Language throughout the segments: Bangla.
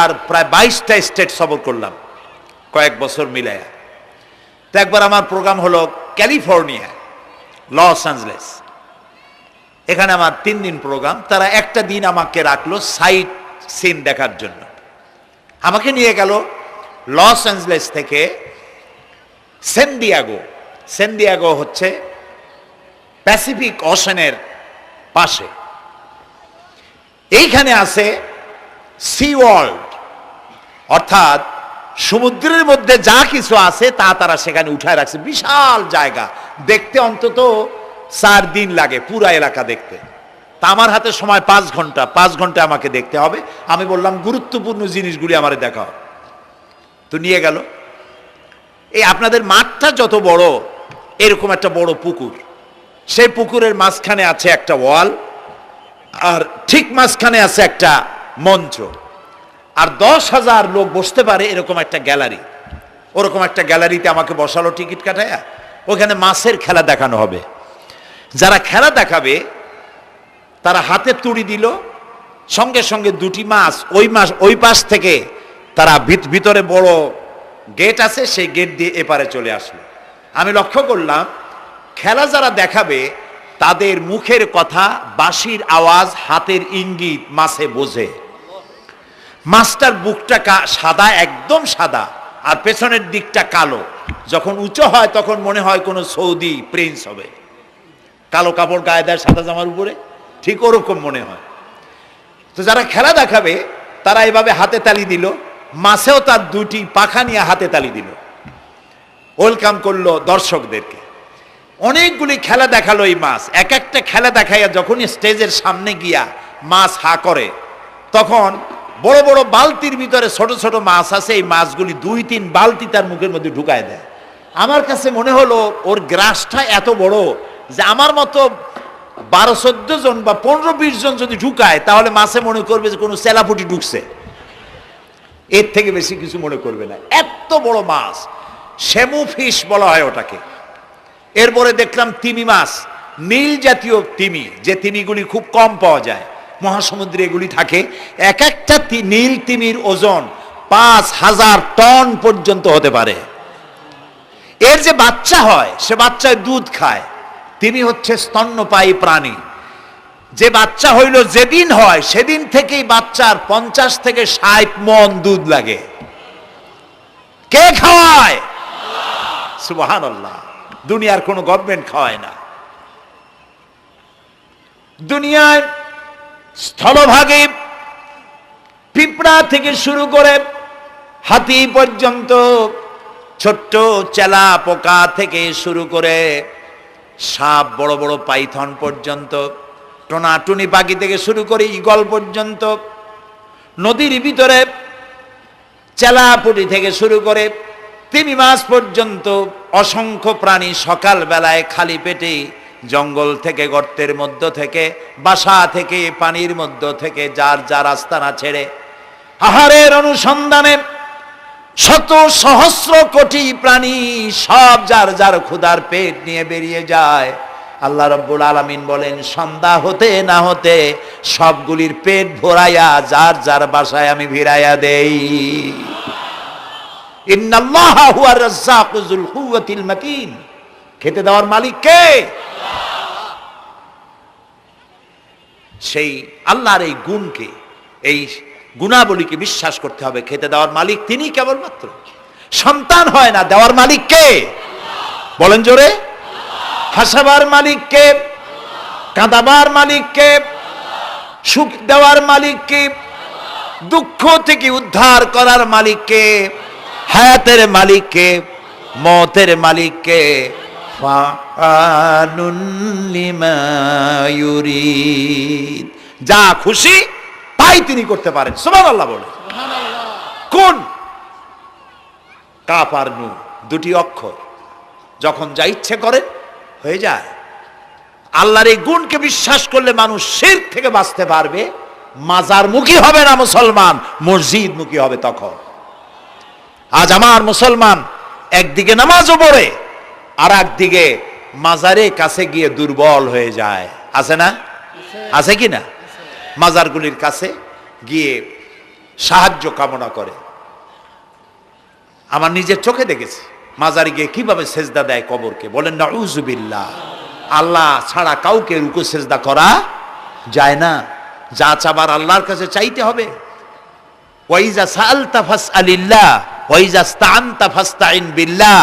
আমেরিকার প্রায় 22টা স্টেট সফর করলাম কয়েক বছর মিলায়া। তো একবার আমার প্রোগ্রাম হলো ক্যালিফোর্নিয়া, লস অ্যাঞ্জেলেস। এখানে আমার 3 দিন প্রোগ্রাম। তারা একটা দিন আমাকে রাখলো সাইট সিন দেখার জন্য। আমাকে নিয়ে গেল লস অ্যাঞ্জেলেস থেকে সান দিয়েগো। সান দিয়েগো হচ্ছে প্যাসিফিক ওশানের পাশে। এইখানে আছে সি ওয়ার্ল্ড, অর্থাৎ সমুদ্রের মধ্যে যা কিছু আছে তা তারা সেখানে উঠায় রাখছে। বিশাল জায়গা, দেখতে অন্তত 4 দিন লাগে পুরা এলাকা দেখতে। তা আমার হাতে সময় 5 ঘন্টা, 5 ঘন্টা আমাকে দেখতে হবে। আমি বললাম গুরুত্বপূর্ণ জিনিসগুলি আমারে দেখাও। তো নিয়ে গেল। এই আপনাদের মাঠটা যত বড়, এরকম একটা বড় পুকুর, সেই পুকুরের মাঝখানে আছে একটা ওয়াল, আর ঠিক মাঝখানে আছে একটা মঞ্চ, আর 10,000 লোক বসতে পারে এরকম একটা গ্যালারি। ওরকম একটা গ্যালারিতে আমাকে বসালো টিকিট কাটায়া। ওখানে মাছের খেলা দেখানো হবে। যারা খেলা দেখাবে তারা হাতে তুড়ি দিল, সঙ্গে সঙ্গে 2টি মাছ ওই পাশ থেকে তারা ভিতরে বড় গেট আছে, সেই গেট দিয়ে এপারে চলে আসলো। আমি লক্ষ্য করলাম খেলা যারা দেখাবে তাদের মুখের কথা, বাঁশির আওয়াজ, হাতের ইঙ্গিত মাছে বোঝে। মাছটার বুকটা সাদা, একদম সাদা, আর পেছনের দিকটা কালো। যখন উঁচু হয় তখন মনে হয় কোনো সৌদি প্রিন্স হবে। কালো কাপড় গায়ে দেয় সাদা জামার উপরে, ঠিক ওরকম মনে হয়। তো যারা খেলা দেখাবে তারা এভাবে হাতে তালি দিল, মাছেও তার 2টি পাখা নিয়ে হাতে তালি দিল, ওয়েলকাম করলো দর্শকদেরকে। অনেকগুলি খেলা দেখালো এই মাছ। এক একটা খেলা দেখাইয়া যখনই স্টেজের সামনে গিয়া মাছ হা করে, তখন বড় বড় বালতির ভিতরে ছোট ছোট মাছ আছে, এই মাছগুলি 2-3 বালতি তার মুখের মধ্যে ঢুকায় দেয়। আমার কাছে মনে হলো ওর গ্রাসটা এত বড় যে আমার মতো 12-14 জন বা 15-20 জন যদি ঢুকায় তাহলে মাছে মনে করবে যে কোনো চেলাপুটি ঢুকছে, এর থেকে বেশি কিছু মনে করবে না। এত বড় মাছ, শ্যামু ফিশ বলা হয় ওটাকে। এরপরে দেখলাম তিমি মাছ, নীল জাতীয় তিমি, যে তিমিগুলি খুব কম পাওয়া যায়, মহাসমুদ্রে এগুলি থাকে। এক একটা নীল তিমির ওজন 5,000 টন পর্যন্ত হতে পারে। এর যে বাচ্চা হয় সে বাচ্চায় দুধ খায়। তিমি হচ্ছে স্তন্যপায়ী প্রাণী। যে বাচ্চা হইল যেদিন হয় সেদিন থেকেই বাচ্চার 50 থেকে 60 মণ দুধ লাগে। কে খাওয়ায়? সুবহানাল্লাহ। দুনিয়ার কোনো গভর্নমেন্ট খাওয়ায় না। দুনিয়ায় স্থলভাগে পিঁপড়া থেকে শুরু করে হাতি পর্যন্ত, ছোট্ট চেলা পোকা থেকে শুরু করে সাপ, বড় বড় পাইথন পর্যন্ত, টোনাটুনি পাখি থেকে শুরু করে ঈগল পর্যন্ত, নদীর ভিতরে চেলাপুটি থেকে শুরু করে তিমি মাছ পর্যন্ত অসংখ্য প্রাণী সকাল বেলায় খালি পেটে জঙ্গল থেকে, গর্তের মধ্য থেকে, বাসা থেকে, পানির মধ্য থেকে যার যার আস্তানা ছেড়ে আহারের অনুসন্ধানে শত সহস্র কোটি প্রাণী সব যার যার ক্ষুধার পেট নিয়ে বেরিয়ে যায়। আল্লাহ রাব্বুল আলামিন বলেন, সন্ধ্যা হতে না হতে সবগুলির পেট ভরাইয়া যার যার বাসায় আমি ভিড়াইয়া দেই। ইন্নাল্লাহা হুয়ার রাজ্জাকু যুল কুওয়াতিল মাতিন। খেতে দেওয়ার মালিক কে? সেই আল্লাহর এই গুণকে, এই গুণাবলীকে বিশ্বাস করতে হবে। খেতে দেওয়ার মালিক তিনি কেবলমাত্র। সন্তান হয় না, দেওয়ার মালিক কে? বলেন জোরে। হাসাবার মালিক কে? কাঁদাবার মালিক কে? সুখ দেওয়ার মালিক কে? দুঃখ থেকে উদ্ধার করার মালিক কে? হায়াতের মালিক কে? মওতের মালিক কে? ফাআলুন লিমা ইউরিদ। যা খুশি তাই তিনি করতে পারেন। সুবহানাল্লাহ বলে। কোন? কাফ আর নুন, 2টি অক্ষর। যখন যা ইচ্ছে করেন হয়ে যায়। আল্লাহর এই গুণকে বিশ্বাস করলে মানুষ শিরক থেকে বাঁচতে পারবে। মাজারমুখী হবে না মুসলমান, মসজিদমুখী হবে তখন। আজ আমার মুসলমান একদিকে নামাজও পড়ে আর একদিকে মাজারের কাছে গিয়ে দুর্বল হয়ে যায়। আছে না? আছে কি না? মাজারগুলির কাছে গিয়ে সাহায্য কামনা করে। আমার নিজের চোখে দেখেছি মাজারে গিয়ে কিভাবে সেজদা দেয় কবরকে। বলেন নাউযুবিল্লাহ। আল্লাহ ছাড়া কাউকে রুকু সেজদা করা যায় না। যা চাবার আল্লাহর কাছে চাইতে হবে। ওয়াইজা সাআলতা ফাসআলিল্লাহ ওয়াইজা ইসতাআনতা ফাসতাইন বিল্লাহ।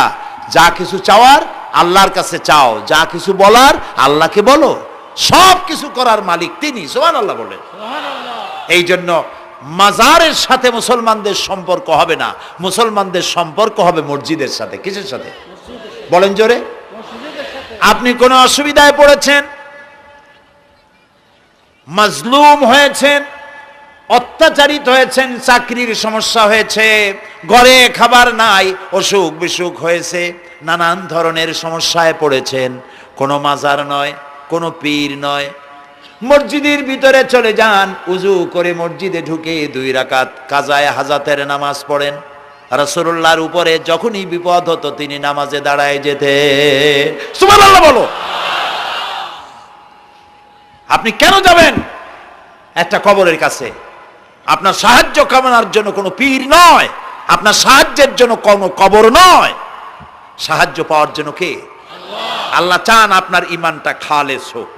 যা কিছু চাওয়ার আল্লাহর কাছে চাও, যা কিছু বলার আল্লাহকে বলো। সব কিছু করার মালিক তিনি। সুবহানাল্লাহ বলেন। এই জন্য মাজারের সাথে মুসলমানদের সম্পর্ক হবে না, মুসলমানদের সম্পর্ক হবে মসজিদের সাথে। কিসের সাথে বলেন জোরে? আপনি কোন অসুবিধায় পড়েছেন, মাজলুম হয়েছেন, অত্যাচারিত হয়েছেন, চাকরির সমস্যা হয়েছে, ঘরে খাবার নাই, অসুখ বিসুখ হয়েছে, নানান ধরনের সমস্যায় পড়েছেন, কোনো মাজার নয়, কোনো পীর নয়, মসজিদের ভিতরে চলে যান, উজু করে মসজিদে ঢুকে 2 রাকাত কাজায়ে হাজাতের নামাজ পড়েন। রাসূলুল্লাহর উপরে যখনই বিপদ হতো তিনি নামাজে দাঁড়ায় যেতেন। সুবহানাল্লাহ বলো। আপনি কেন যাবেন একটা কবরের কাছে? আপনার সাহায্য কামনার জন্য কোনো পীর নয়, আপনার সাহায্যের জন্য কোনো কবর নয়। সাহায্য পাওয়ার জন্য কে? আল্লাহ চান আপনার ঈমানটা খালেস হোক।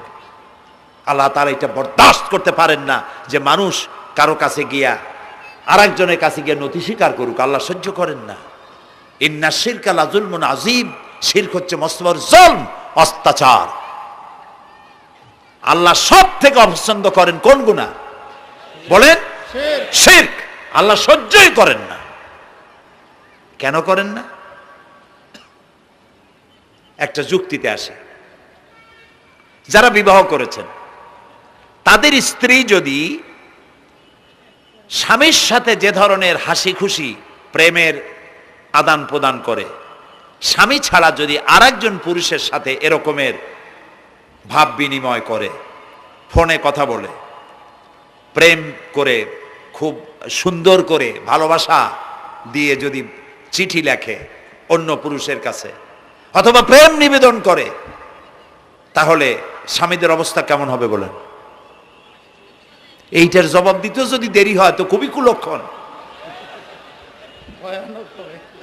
আল্লাহ তাআলা এটা বরদাস্ত করতে পারেন না যে মানুষ কারো কাছে গিয়া আরেকজনের কাছে গিয়ে নথি স্বীকার করুক। আল্লাহ সহ্য করেন না। ইন্না শিরকা লাযুলমুন আযীম। শিরক হচ্ছে মস্ত বড় জুলম, অত্যাচার। আল্লাহ সব থেকে অপছন্দ করেন কোন গুনাহ? বলেন শিরক। আল্লাহ সহ্যই করেন না। কেন করেন না? একটা যুক্তিতে আসে। যারা বিবাহ করেছেন তাদের স্ত্রী যদি স্বামীর সাথে যে ধরনের হাসি খুশি প্রেমের আদান প্রদান করে, স্বামী ছাড়া যদি আরেকজন পুরুষের সাথে এরকমের ভাব বিনিময় করে, ফোনে কথা বলে, প্রেম করে, খুব সুন্দর করে ভালোবাসা দিয়ে যদি চিঠি লেখে অন্য পুরুষের কাছে, অথবা প্রেম নিবেদন করে, তাহলে স্বামীদের অবস্থা কেমন হবে বলেন? এইটার জবাব দিতেও যদি দেরি হয় তো খুবই কুলক্ষণ।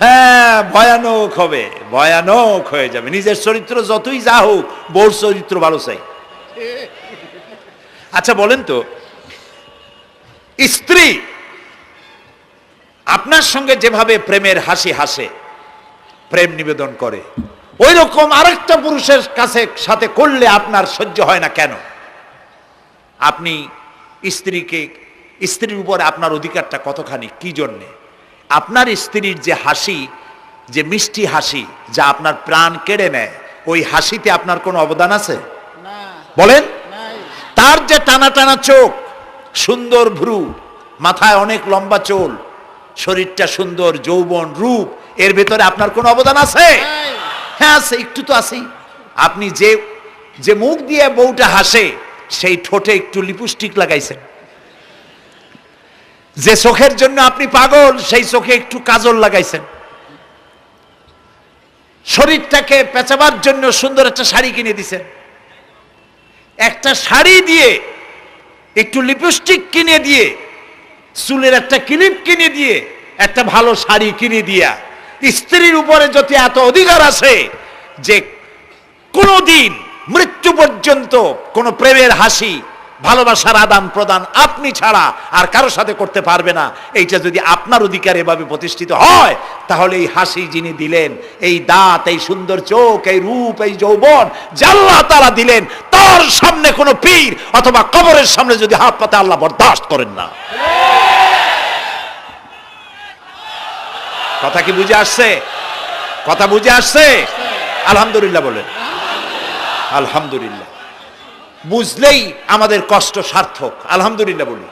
হ্যাঁ, ভয়ানক হবে, ভয়ানক হয়ে যাবে। নিজের চরিত্র যতই যা হোক, বউর চরিত্র ভালো চাই। আচ্ছা বলেন তো, স্ত্রী আপনার সঙ্গে যেভাবে প্রেমের হাসি হাসে, প্রেম নিবেদন করে, ওই রকম আরেকটা পুরুষের কাছে সাথে করলে আপনার সহ্য হয় না কেন? আপনি স্ত্রীর উপরে আপনার অধিকারটা কতখানি, কি জন্যে? আপনার স্ত্রীর যে হাসি, যে মিষ্টি হাসি, যা আপনার প্রাণ কেড়ে নেয়, ওই হাসিতে আপনার কোনো অবদান আছে? বলেন। তার যে টানা টানা চোখ, সুন্দর ভ্রু, মাথায় অনেক লম্বা চুল, শরীরটা সুন্দর, যৌবন, রূপ, এর ভেতরে আপনার কোনো অবদান আছে? হ্যাঁ আছে, একটু তো আছেই। আপনি যে মুখ দিয়ে বউটা হাসে, সেই ঠোঁটে একটু লিপস্টিক লাগাইছেন। যে চোখের জন্য আপনি পাগল, সেই চোখে একটু কাজল লাগাইছেন। শরীরটাকে পেঁচাবার জন্য সুন্দর একটা শাড়ি কিনে দিছেন। একটা শাড়ি দিয়ে, একটু লিপস্টিক কিনে দিয়ে, চুলের একটা ক্লিপ কিনে দিয়ে, একটা ভালো শাড়ি কিনে দিয়া স্ত্রীর উপরে যদি এত অধিকার আছে যে কোনদিন মৃত্যু পর্যন্ত কোন প্রেমের হাসি, ভালোবাসার আদান প্রদান আপনি ছাড়া আর কারো সাথে করতে পারবে না, এইটা যদি আপনার অধিকার এভাবে প্রতিষ্ঠিত হয়, তাহলে এই হাসি যিনি দিলেন, এই দাঁত, এই সুন্দর চোখ, এই রূপ, এই যৌবন আল্লাহ তাআলা দিলেন, তার সামনে কোনো পীর অথবা কবরের সামনে যদি হাত পাতে আল্লাহ বরদাস্ত করেন না। কথা কি বুঝে আসছে? কথা বুঝে আসছে? আলহামদুলিল্লাহ বলেন। আলহামদুলিল্লাহ। বুঝলেই আমাদের কষ্ট সার্থক। আলহামদুলিল্লাহ বলি।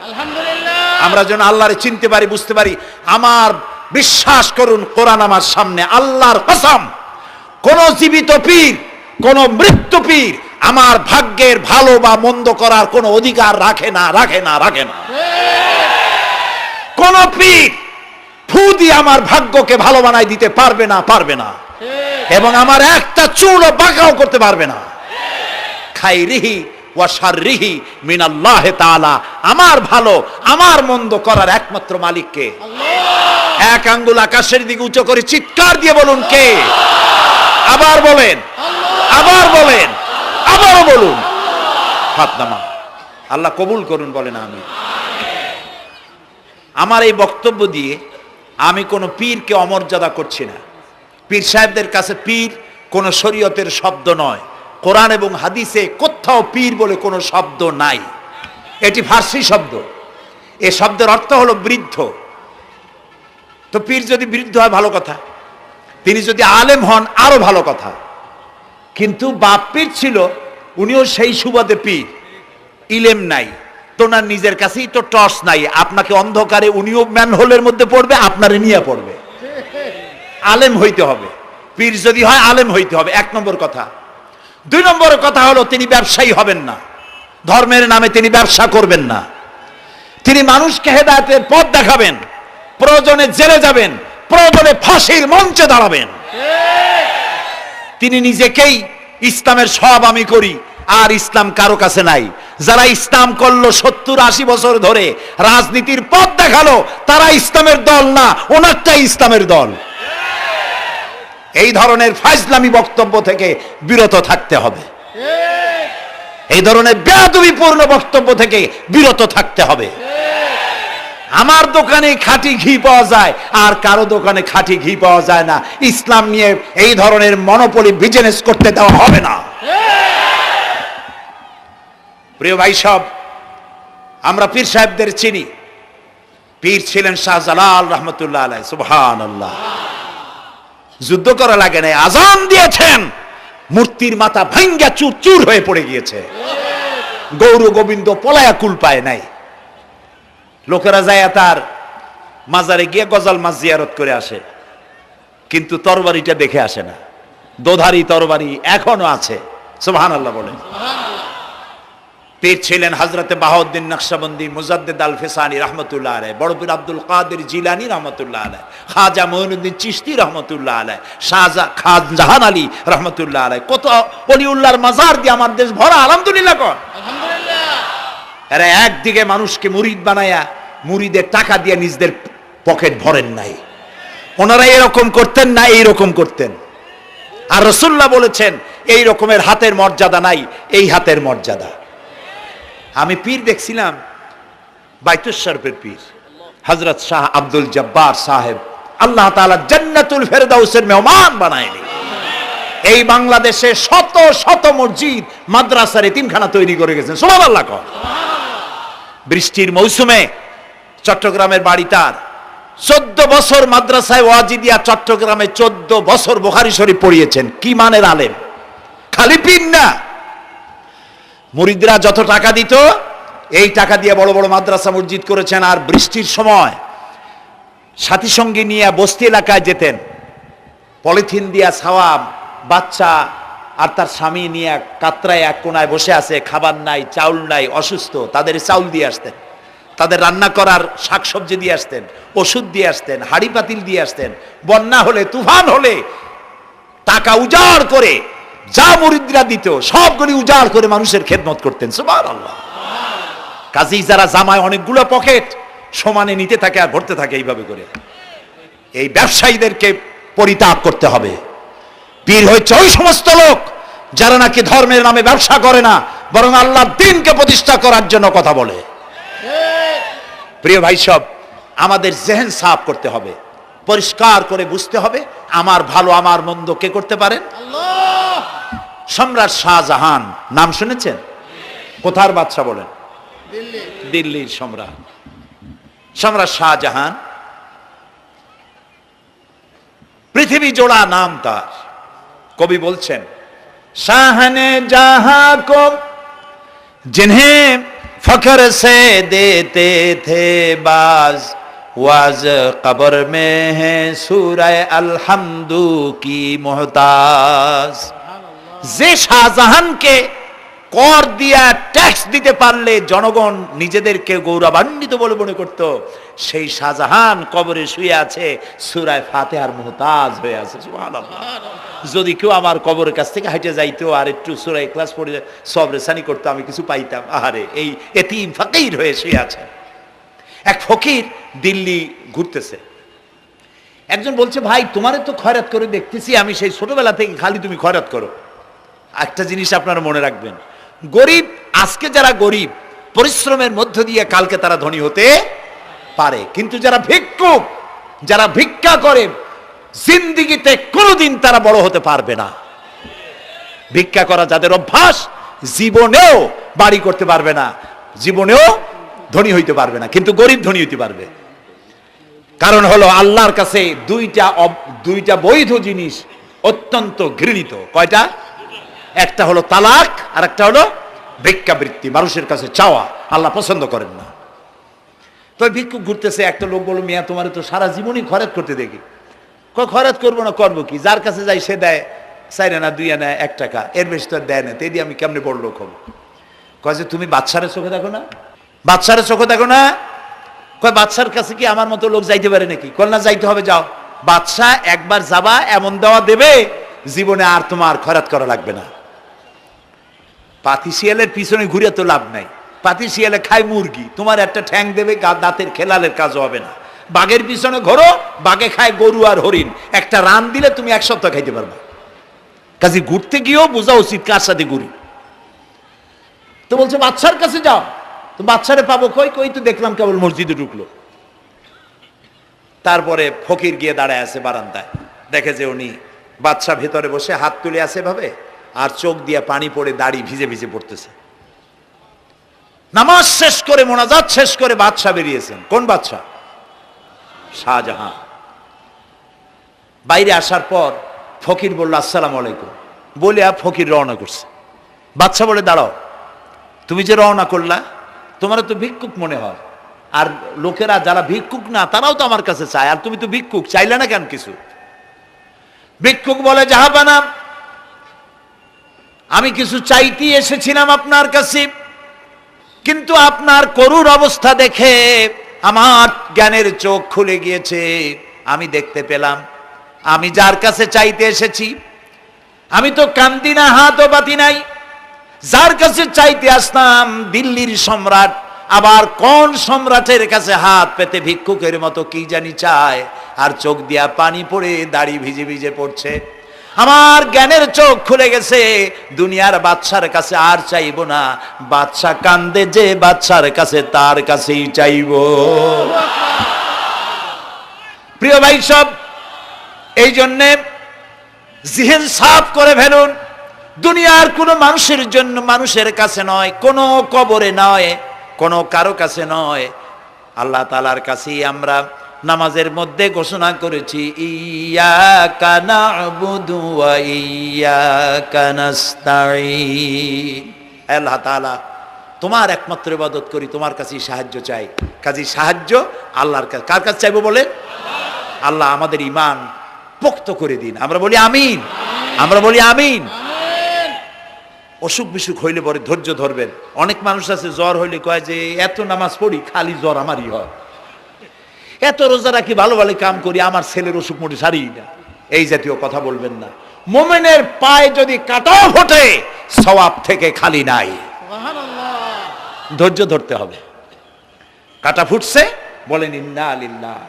আমরা যেন আল্লাহরে চিনতে পারি, বুঝতে পারি। আমার বিশ্বাস করুন, কোরআন আমার সামনে, আল্লাহর কসম, কোন জীবিত পীর, কোন মৃত্যু পীর আমার ভাগ্যের ভালো বা মন্দ করার কোন অধিকার রাখে না, রাখে না, রাখে না। কোন পীর ফু দিয়ে আমার ভাগ্যকে ভালো বানাই দিতে পারবে না, পারবে না, এবং আমার একটা চুলও বাঁকাও করতে পারবে না। খাইরিহি ওয়া শাররিহি মিনাল্লাহি তাআলা। আমার ভালো আমার মন্দ করার একমাত্র মালিক কে? আল্লাহ। এক আঙ্গুল আকাশের দিকে উঁচু করে চিৎকার দিয়ে বলুন কে? আবার বলেন, আবার বলেন, আবারও বলুন। হাত নামান। আল্লাহ কবুল করুন, বলেন আমিন। আমার এই বক্তব্য দিয়ে আমি কোনো পীরকে অমর্যাদা করছি না। পীর সাহেবদের কাছে পীর কোনো শরীয়তের শব্দ নয়। কোরআন এবং হাদিসে কোথাও পীর বলে কোনো শব্দ নাই। এটি ফার্সি শব্দ। এই শব্দের অর্থ হলো বৃদ্ধ। তো পীর যদি বৃদ্ধ হয় ভালো কথা, তিনি যদি আলেম হন আরো ভালো কথা। কিন্তু বাপ পীর ছিল, উনিও সেই সুবাদে পীর। ইলেম নাই তো, না নিজের কাছেই তো টর্চ নাই। আপনাকে অন্ধকারে উনিও ম্যানহোলের মধ্যে পড়বে, আপনারে নিয়ে পড়বে। আলেম হইতে হবে, পীর যদি হয় আলেম হইতে হবে, এক নম্বর কথা। দুই নম্বর কথা হলো তিনি ব্যবসায়ী হবেন না। ধর্মের নামে তিনি ব্যবসা করবেন না। তিনি মানুষকে হেদায়েতের পথ দেখাবেন। প্রয়োজনে জেলে যাবেন, প্রয়োজনে ফাঁসির মঞ্চে দাঁড়াবেন। তিনি নিজেকেই ইসলামের সব আমি করি, আর ইসলাম কারো কাছে নাই। যারা ইসলাম করলো 70-80 বছর ধরে, রাজনীতির পথ দেখালো, তারা ইসলামের দল না, ওনারটাই ইসলামের দল। এই ধরনের ফাজলামি বক্তব্য থেকে বিরত থাকতে হবে। এই ধরনের বেয়াদবিপূর্ণ বক্তব্য থেকে বিরত থাকতে হবে। আমার দোকানে খাঁটি ঘি পাওয়া যায়, আর কারো দোকানে খাঁটি ঘি পাওয়া যায় না। ইসলাম নিয়ে এই ধরনের মনোপলি বিজনেস করতে দেওয়া হবে না। প্রিয় ভাই সব, আমরা পীর সাহেবদের চিনি। পীর ছিলেন শাহজালাল রহমতুল্লাহ আলাইহি। সুবহানাল্লাহ। যুদ্ধ করা লাগে নাই, আজান দিয়েছেন, মূর্তির মাথা ভাঙ্গা চুর চুর হয়ে পড়ে গিয়েছে। গৌর গোবিন্দ পলায়া কুল পায় নাই। লোকেরা যায় তার মাজারে গিয়ে গজাল মাছ জিয়ারত করে আসে, কিন্তু তরবারিটা দেখে আসে না। দোধারি তরবারি এখনো আছে। সুবহানাল্লাহ বলেন। পীর ছিলেন হযরতে বাহাউদ্দিন নকশবন্দি, মুজাদ্দিদ আল ফিসানি রহমতুল্লাহ আলাইহি, বড় পীর আব্দুল কাদের জিলানী রহমতুল্লাহ আলাইহি, খাজা মঈনুদ্দিন চিশতি রহমতুল্লাহ আলাইহি, শাহজাহান আলী রহমতুল্লাহ আলাইহি। কত ওলিউল্লাহর মাজার দিয়ে আমার দেশ ভরা। আলহামদুলিল্লাহ কর। আলহামদুলিল্লাহ। এরা একদিকে মানুষকে মুরিদ বানায়া মুরিদের টাকা দিয়ে নিজেদের পকেট ভরেন নাই। ওনারা এরকম করতেন না, এইরকম করতেন। আর রাসূলুল্লাহ বলেছেন এই রকমের হাতের মর্যাদা নাই, এই হাতের মর্যাদা। আমি পীর দেখছিলাম, বাইতুল শরফের পীর হযরত শাহ আব্দুল জব্বার সাহেব, আল্লাহ তাআলা জান্নাতুল ফেরদাউসের মেহমান বানায়নি। এই বাংলাদেশে শত শত মসজিদ, মাদ্রাসার এতিমখানা তৈরি করে গেছেন। সুবহানাল্লাহ কর। বৃষ্টির মৌসুমে চট্টগ্রামের বাড়ি তার, 14 বছর মাদ্রাসায় ওয়াজিদিয়া চট্টগ্রামে 14 বছর বুখারী শরীফ পড়িয়েছেন। কি মানের আলেম! খালি পীর না, মুরিদরা যত টাকা দিত এই টাকা দিয়ে বড় বড় মাদ্রাসা মসজিদ করেছেন। আর বৃষ্টির সময় সাথী সঙ্গী নিয়ে বস্তি এলাকায় যেতেন, পলিথিন দিয়া ছাওয়া, বাচ্চা আর তার স্বামী নিয়ে কাতরায় এক কোনায় বসে আছে, খাবার নাই, চাউল নাই, অসুস্থ, তাদের চাউল দিয়ে আসতেন, তাদের রান্না করার শাকসবজি দিয়ে আসতেন, ওষুধ দিয়ে আসতেন, হাড়ি পাতিল দিয়ে আসতেন। বন্যা হলে, তুফান হলে টাকা উজাড় করে যা মুরিদরা দিত সবগুলি উজাড় করে মানুষের খেদমত করতেন। সুবহানাল্লাহ। কাজী যারা জামায় অনেকগুলো পকেট সমানে নিতে থাকে আর ভরতে থাকে এইভাবে করে, এই ব্যবসায়ীদেরকে পরিত্যাগ করতে হবে। পীর হচ্ছে ওই সমস্ত লোক যারা নাকি ধর্মের নামে ব্যবসা করে না, বরং আল্লাহর দ্বীনকে প্রতিষ্ঠা করার জন্য কথা বলে। প্রিয় ভাই সব, আমাদের জেহেন সাফ করতে হবে, পরিষ্কার করে বুঝতে হবে আমার ভালো আমার মন্দ কে করতে পারেন? আল্লাহ। সম্রাট শাহজাহান নাম শুনেছেন? কোথার বাদশা বলেন? দিল্লির সম্রাট। সম্রাট শাহজাহান, পৃথিবী জোড়া নাম তার। কবি বলছেন, শাহনে জাহাं को जिन्हें फख्र से देते थे बाज, वाज कब्र में है सूरह अलहम्दु की मोहताज। যে শাহজাহানকে কর দিয়া ট্যাক্স দিতে পারলে জনগণ নিজেদেরকে গৌরবান্বিত বলে মনে করত, সেই শাহজাহান কবরে শুয়ে আছে, সূরা ফাতিহার মুহতাজ হয়ে আছে। সুবহানাল্লাহ। যদি কেউ আমার কবরের কাছ থেকে হাইটে যাইতো আর একটু সূরা ইখলাস পড়ে সবরেসানি করতো, আমি কিছু পাইতাম। আহারে, এই এতিম ফকির হয়ে শুয়ে আছে। এক ফকির দিল্লি ঘুরতেছে, একজন বলছে, ভাই তোমারে তো খয়রাত করে দেখতেছি আমি সেই ছোটবেলা থেকে, খালি তুমি খয়রাত করো। একটা জিনিস আপনারা মনে রাখবেন, গরিব, আজকে যারা গরিব পরিশ্রমের মধ্য দিয়ে কালকে তারা ধনী হতে পারে, কিন্তু যারা ভিক্ষুক, যারা ভিক্ষা করে, জিন্দিগিতে কোনোদিন তারা বড় হতে পারবে না। ভিক্ষা করা যাদের অভ্যাস, জীবনেও বাড়ি করতে পারবে না, জীবনেও ধনী হইতে পারবে না, কিন্তু গরিব ধনী হইতে পারবে। কারণ হলো আল্লাহর কাছে দুইটা বৈধ জিনিস অত্যন্ত ঘৃণিত। কয়টা? একটা হলো তালাক, আর একটা হলো ভিক্ষাবৃত্তি, মানুষের কাছে চাওয়া। আল্লাহ পছন্দ করেন না। তো ভিক্ষুক ঘুরতেছে, একটা লোক বলল, মিয়া তোমার তো সারা জীবনই খরচ করতে দেখি। খরচ করবো না, করবো কি? যার কাছে যাই সে দেয় 4 আনা 2 আনা 1 টাকা, এর বেশি তো দেয় না। তো দিয়ে আমি কেমনে বড় লোক হবো? কয় যে তুমি বাদশারে চোখে দেখো না, বাদশারে চোখে দেখো না। কয় বাদশার কাছে কি আমার মতো লোক যাইতে পারে নাকি? কল না, যাইতে হবে, যাও। বাদশা একবার যাবা, এমন দেওয়া দেবে জীবনে আর তোমার খয়রাত করা লাগবে না। পাতি শিয়ালের পিছনে ঘুরে তো লাভ নাই। পাতি শিয়ালে খায় মুরগি, তোমার একটা ঠ্যাং দেবে, দাঁতের খেলালের কাজ হবে না। বাঘের পিছনে ঘোরো, বাঘে খায় গরু আর হরিণ, একটা রান দিলে তুমি 1 সপ্তাহ খাইতে পারবা। কাজে ঘুরতে গিয়েও বোঝা উচিত কার সাথে ঘুরি। তো বলছে বাদশার কাছে যাও। তো বাদশারে পাবো কই? কই তো দেখলাম কেবল মসজিদে ঢুকলো। তারপরে ফকির গিয়ে দাঁড়ায় আছে বারান্দায়, দেখে যে উনি বাদশা ভেতরে বসে হাত তুলে আছে ভাবে, আর চোখ দিয়ে পানি পড়ে দাড়ি ভিজে ভিজে পড়তেছে। নামাজ শেষ করে, মোনাজাত শেষ করে বাদশা বেরিয়েছেন। কোন বাদশা? শাহজাহান। বাইরে আসার পর ফকির বলল, আসসালামু আলাইকুম বলে ফকির রওনা করছে। বাদশা বলে, দাঁড়াও, তুমি যে রওনা করলা, তোমার তো ভিক্ষুক মনে হয়, আর লোকেরা যারা ভিক্ষুক না তারাও তো আমার কাছে চায়, আর তুমি তো ভিক্ষুক, চাইলে না কেন কিছু? ভিক্ষুক বলে, জাহাপানা, আমি কিছু চাইতে এসেছিলাম আপনার কাছে, কিন্তু আপনার করুণ অবস্থা দেখে আমার জ্ঞানের চোখ খুলে গিয়েছে। আমি দেখতে পেলাম আমি যার কাছে চাইতে এসেছি, আমি তো কান্দি না, হাতও পাতি নাই। যার কাছে চাইতে আসতাম দিল্লির সম্রাট, আবার কোন সম্রাটের কাছে হাত পেতে ভিক্ষুকের মতো কি জানি চায়, আর চোখ দিয়া পানি পড়ে দাড়ি ভিজে ভিজে পড়ছে। আমার জ্ঞানের চোখ খুলে গেছে, দুনিয়ার বাদশার কাছে আর চাইবো না। বাদশা কান্দে যে বাদশার কাছে, তার কাছেই চাইবো। প্রিয় ভাই সব, এই জন্যে জিহেন সাফ করে ফেলুন। দুনিয়ার কোনো মানুষের জন্য, মানুষের কাছে নয়, কোনো কবরে নয়, কোনো কারো কাছে নয়, আল্লাহ তাআলার কাছেই আমরা নামাজের মধ্যে ঘোষণা করেছি, ইয়াকা না'বুদু ওয়া ইয়াকা নাস্তাঈন। আল্লাহ তাআলা, তোমার একমাত্র ইবাদত করি, তোমার কাছেই সাহায্য চাই। কাজেই সাহায্য আল্লাহর কাছে। কার কাছে চাইবো বলে? আল্লাহ আমাদের ঈমান পোক্ত করে দিন। আমরা বলি আমিন, আমরা বলি আমিন। অসুখ বিসুখ হইলে পরে ধৈর্য ধরবেন। অনেক মানুষ আছে জ্বর হইলে কয় যে এত নামাজ পড়ি খালি জ্বর আমারই হয়, এত রোজা রাখি, ভালো ভালো কাম করি, আমার ছেলের অসুখ মোটে সারি না। এই জাতীয় কথা বলবেন না। মুমিনের পায়ে যদি কাঁটা ফোটে সওয়াব থেকে খালি নাই, ধৈর্য ধরতে হবে। কাঁটা ফুটছে, বলেন ইন্না লিল্লাহ।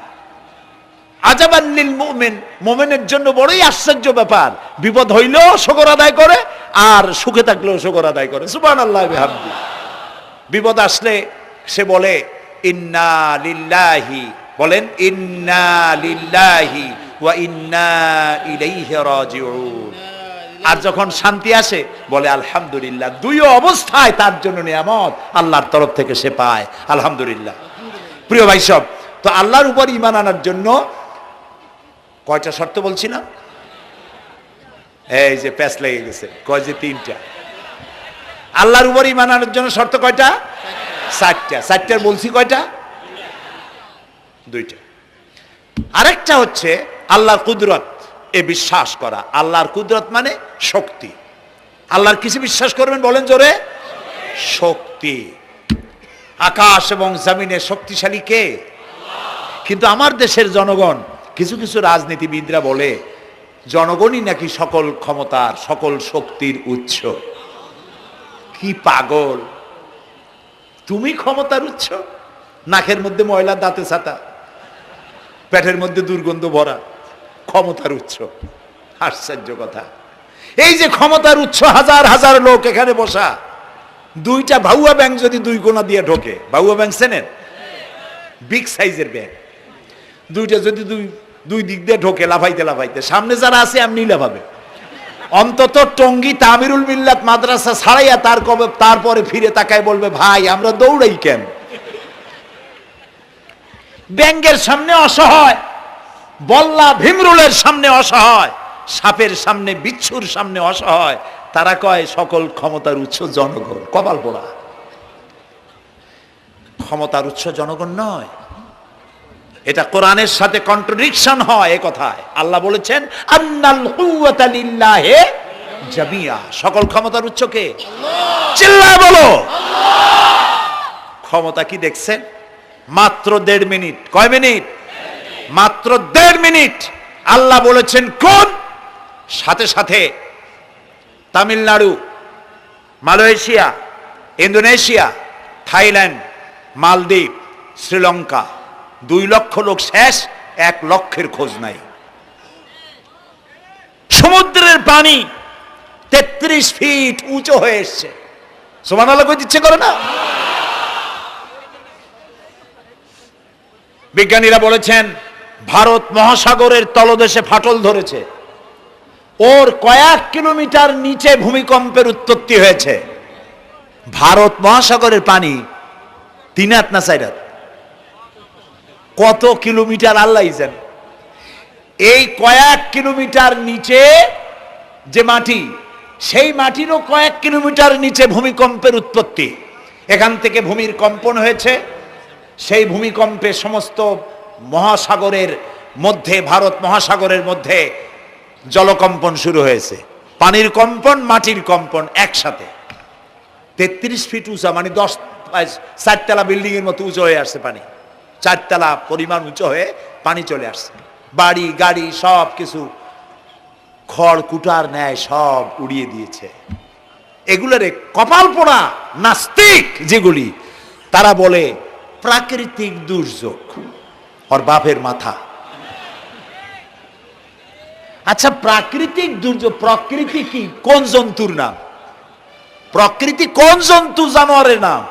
আজাবান লিল মুমিন, মুমিনের জন্য বড়ই আশ্চর্য ব্যাপার, বিপদ হইলেও শুকর আদায় করে, আর সুখে থাকলেও শুকর আদায় করে। সুবহানাল্লাহ বিহামদি। বিপদ আসলে সে বলে ইন্না লিল্লাহি, বলেন ইন্না লিল্লাহি ওয়া ইন্না ইলাইহি রাজিউন। আর যখন শান্তি আসে বলে আলহামদুলিল্লাহ। দুই অবস্থায় তার জন্য নিয়ামত আল্লাহর তরফ থেকে সে পায়, আলহামদুলিল্লাহ। প্রিয় ভাই সব, তো আল্লাহর উপর ঈমান আনার জন্য কয়টা শর্ত বলছি না? এই যে প্যাচ লেগে গেছে, কয় যে 3টা। আল্লাহর উপর ঈমান আনার জন্য শর্ত কয়টা? 4টা। 4টার বলছি কয়টা? 2টা। আরেকটা হচ্ছে আল্লাহর কুদরত, এ বিশ্বাস করা। আল্লাহর কুদরত মানে শক্তি। আল্লাহর কিছু বিশ্বাস করবেন, বলেন জোরে? শক্তি। আকাশ এবং জমিনে শক্তিশালী কে? কিন্তু আমার দেশের জনগণ, কিছু কিছু রাজনীতিবিদরা বলে জনগণই নাকি সকল ক্ষমতার সকল শক্তির উৎস। কি পাগল! তুমি ক্ষমতার উৎস? নাকের মধ্যে ময়লা, দাঁতে ছাতা, পেটের মধ্যে দুর্গন্ধ ভরা, ক্ষমতার উৎস? আশ্চর্য কথা। এই যে ক্ষমতার উৎস, হাজার হাজার লোক এখানে বসা, দুইটা ভাউয়া ব্যাংক যদি দুই কোণা দিয়ে ঢোকে, ভাউয়া ব্যাংক চেনেন? বিগ সাইজের ব্যাংক, দুইটা যদি দুই দিক দিয়ে ঢোকে লাফাইতে লাফাইতে, সামনে যারা আছে এমনি লাফাবে। অন্তত টঙ্গী তামিরুল মিল্লাত মাদ্রাসা ছাড়াইয়া তারপরে ফিরে তাকায় বলবে, ভাই আমরা দৌড়াই কেন? ব্যাংকের সামনে অসহায়, বল্লা ভীমরুলের সামনে অসহায়, সাপের সামনে, বিচ্ছুর সামনে অসহায়, তারা কয় সকল ক্ষমতার উৎস জনগণ। কপাল পোড়া! ক্ষমতার উৎস জনগণ নয়। এটা কোরআনের সাথে কন্ট্রাডিকশন হয় এ কথায়। আল্লাহ বলেছেন আন্নাল কুওয়াতা লিল্লাহি জামিয়া, সকল ক্ষমতার উৎস কে? চিল্লায় বলো আল্লাহ। ক্ষমতা কি দেখছেন? মাত্র 1.5 মিনিট। কয় মিনিট? মাত্র 1.5 মিনিট। আল্লাহ বলেছেন কোন? সাথে সাথে তামিলনাড়ু, মালয়েশিয়া, ইন্দোনেশিয়া, থাইল্যান্ড, মালদ্বীপ, শ্রীলঙ্কা, 2 লক্ষ লোক শেষ, 1 লক্ষের খোঁজ নাই। সমুদ্রের পানি 33 ফিট উঁচু হয়ে এসছে। সুবহানাল্লাহ কই দিচ্ছে করে না? বিজ্ঞানীরা বলেছেন ভারত মহাসাগরের তলদেশে ফাটল ধরেছে, ওর কয়েক কিলোমিটার নিচে ভূমিকম্পের উৎপত্তি হয়েছে। ভারত মহাসাগরের পানি 3 হাত না 4 হাত? কত কিলোমিটার আল্লাহ জানে। এই কয়েক কিলোমিটার নিচে যে মাটি, সেই মাটিরও কয়েক কিলোমিটার নিচে ভূমিকম্পের উৎপত্তি। এখান থেকে ভূমির কম্পন হয়েছে, সেই ভূমিকম্পে সমস্ত মহাসাগরের মধ্যে, ভারত মহাসাগরের মধ্যে জলকম্পন শুরু হয়েছে। পানির কম্পন, মাটির কম্পন একসাথে। 33 ফিট উঁচা, মানে 4 তলা বিল্ডিং এর মতো উঁচু হয়ে আসছে পানি। 4 তলা পরিমাণ উঁচু হয়ে পানি চলে আসছে। বাড়ি গাড়ি সব কিছু খড় কুটার ন্যায় সব উড়িয়ে দিয়েছে। এগুলোরে কপাল পোড়া নাস্তিক যেগুলি, তারা বলে প্রাকৃতিক দুর্যোগ। ওর বাপের মাথা। আচ্ছা, প্রাকৃতিক দুর্যোগ, প্রকৃতি কি? কোন জন্তুর নাম? প্রকৃতি কোন জন্তু জানোয়ারের নাম?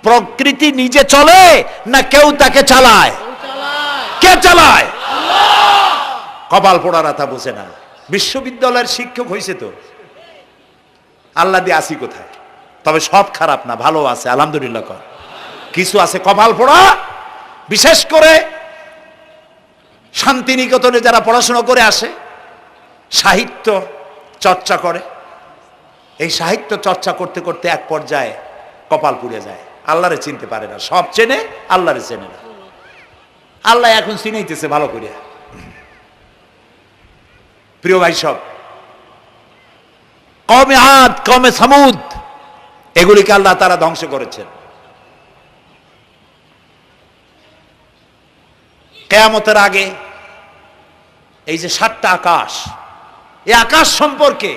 প্রকৃতি নিজে চলে না কেউ তাকে চালায়? কে চালায়? কপাল পোড়ারা তা বোঝে না। বিশ্ববিদ্যালয়ের শিক্ষক হয়েছে তো, আল্লাহ দিয়ে আসি কোথায়? তবে সব খারাপ না, ভালো আছে আলহামদুলিল্লাহ। কিছু আছে কপাল পোড়া। বিশেষ করে শান্তিনিকেতনে যারা পড়াশোনা করে আসে, সাহিত্য চর্চা করে, এই সাহিত্য চর্চা করতে করতে এক পর্যায়ে কপাল পুড়ে যায়। আল্লাহরে চিনতে পারে না, সব চেনে আল্লাহরে চেনে না। আল্লাহ এখন চিনাইতেছে ভালো করিয়া। প্রিয় ভাই সব, কওমে আদ, কওমে সামুদ, এগুলিকে আল্লাহ তারা ধ্বংস করেছেন। কিয়ামতের আগে এই যে 7টা আকাশ, এই আকাশ সম্পর্কে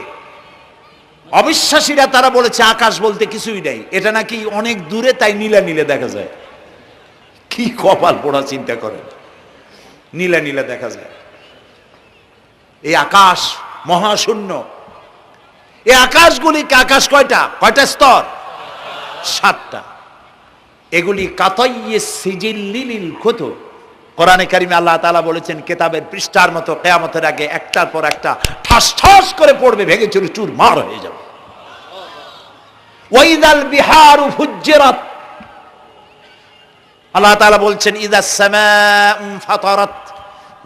অবিশ্বাসীরা তারা বলেছে আকাশ বলতে কিছুই নাই, এটা নাকি অনেক দূরে, তাই নীলা নীলে দেখা যায়। কি কপাল পোড়া চিন্তা করেন, নীলা নীলা দেখা যায়। এই আকাশ মহাশূন্য। এই আকাশগুলিকে, আকাশ কয়টা? কয়টা স্তর? 7টা। এগুলি কাতাইয়ে সিজিল্লিল কুতুব। কোরআনে কারিমে আল্লাহ তাআলা বলেছেন কিতাবের পৃষ্ঠার মতো কিয়ামতের আগে একটার পর একটা ঠাস ঠাস করে পড়বে, ভেঙে চুরমার হয়ে যাবে। ওয়াইদাল বিহারু ফুজ্জিরাত, আল্লাহ তাআলা বলছেন ইযাস সামাউ ফাতারাত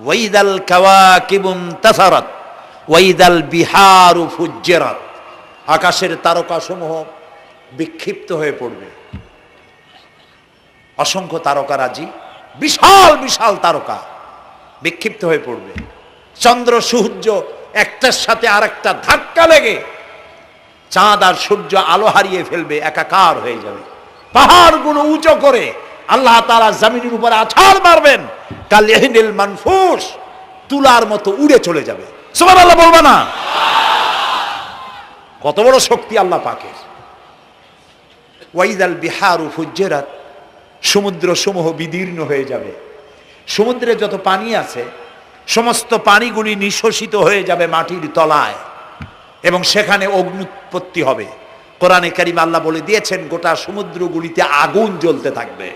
ওয়াইদাল কাওয়াকিবু ইনতাসারাত ওয়াইদাল বিহারু ফুজ্জিরাত। আকাশের তারকাসমূহ বিক্ষিপ্ত হয়ে পড়বে। অসংখ্য তারকারাজি, বিশাল বিশাল তারকা বিক্ষিপ্ত হয়ে পড়বে। চন্দ্র সূর্য একটার সাথে আরেকটা ধাক্কা লেগে চাঁদ আর সূর্য আলো হারিয়ে ফেলবে, একাকার হয়ে যাবে। পাহাড়গুলো উঁচু করে আল্লাহ তাআলা জমিনের উপরে আছাড় মারবেন, কাল ইহনিল মানফুস, তুলার মতো উড়ে চলে যাবে। সুবহানাল্লাহ বলবা না? কত বড় শক্তি আল্লাহ পাকের। ওয়াইদাল বিহারু ফুজ্জিরাত, সমুদ্র সমূহ বিদীর্ণ হয়ে যাবে। সমুদ্রে যত পানি আছে সমস্ত পানিগুলি নিঃশোষিত হয়ে যাবে মাটির তলায় এবং সেখানে অগ্নুৎপত্তি হবে। কোরআনে কারীম আল্লাহ বলে দিয়েছেন গোটা সমুদ্রগুলিতে আগুন জ্বলতে থাকবে।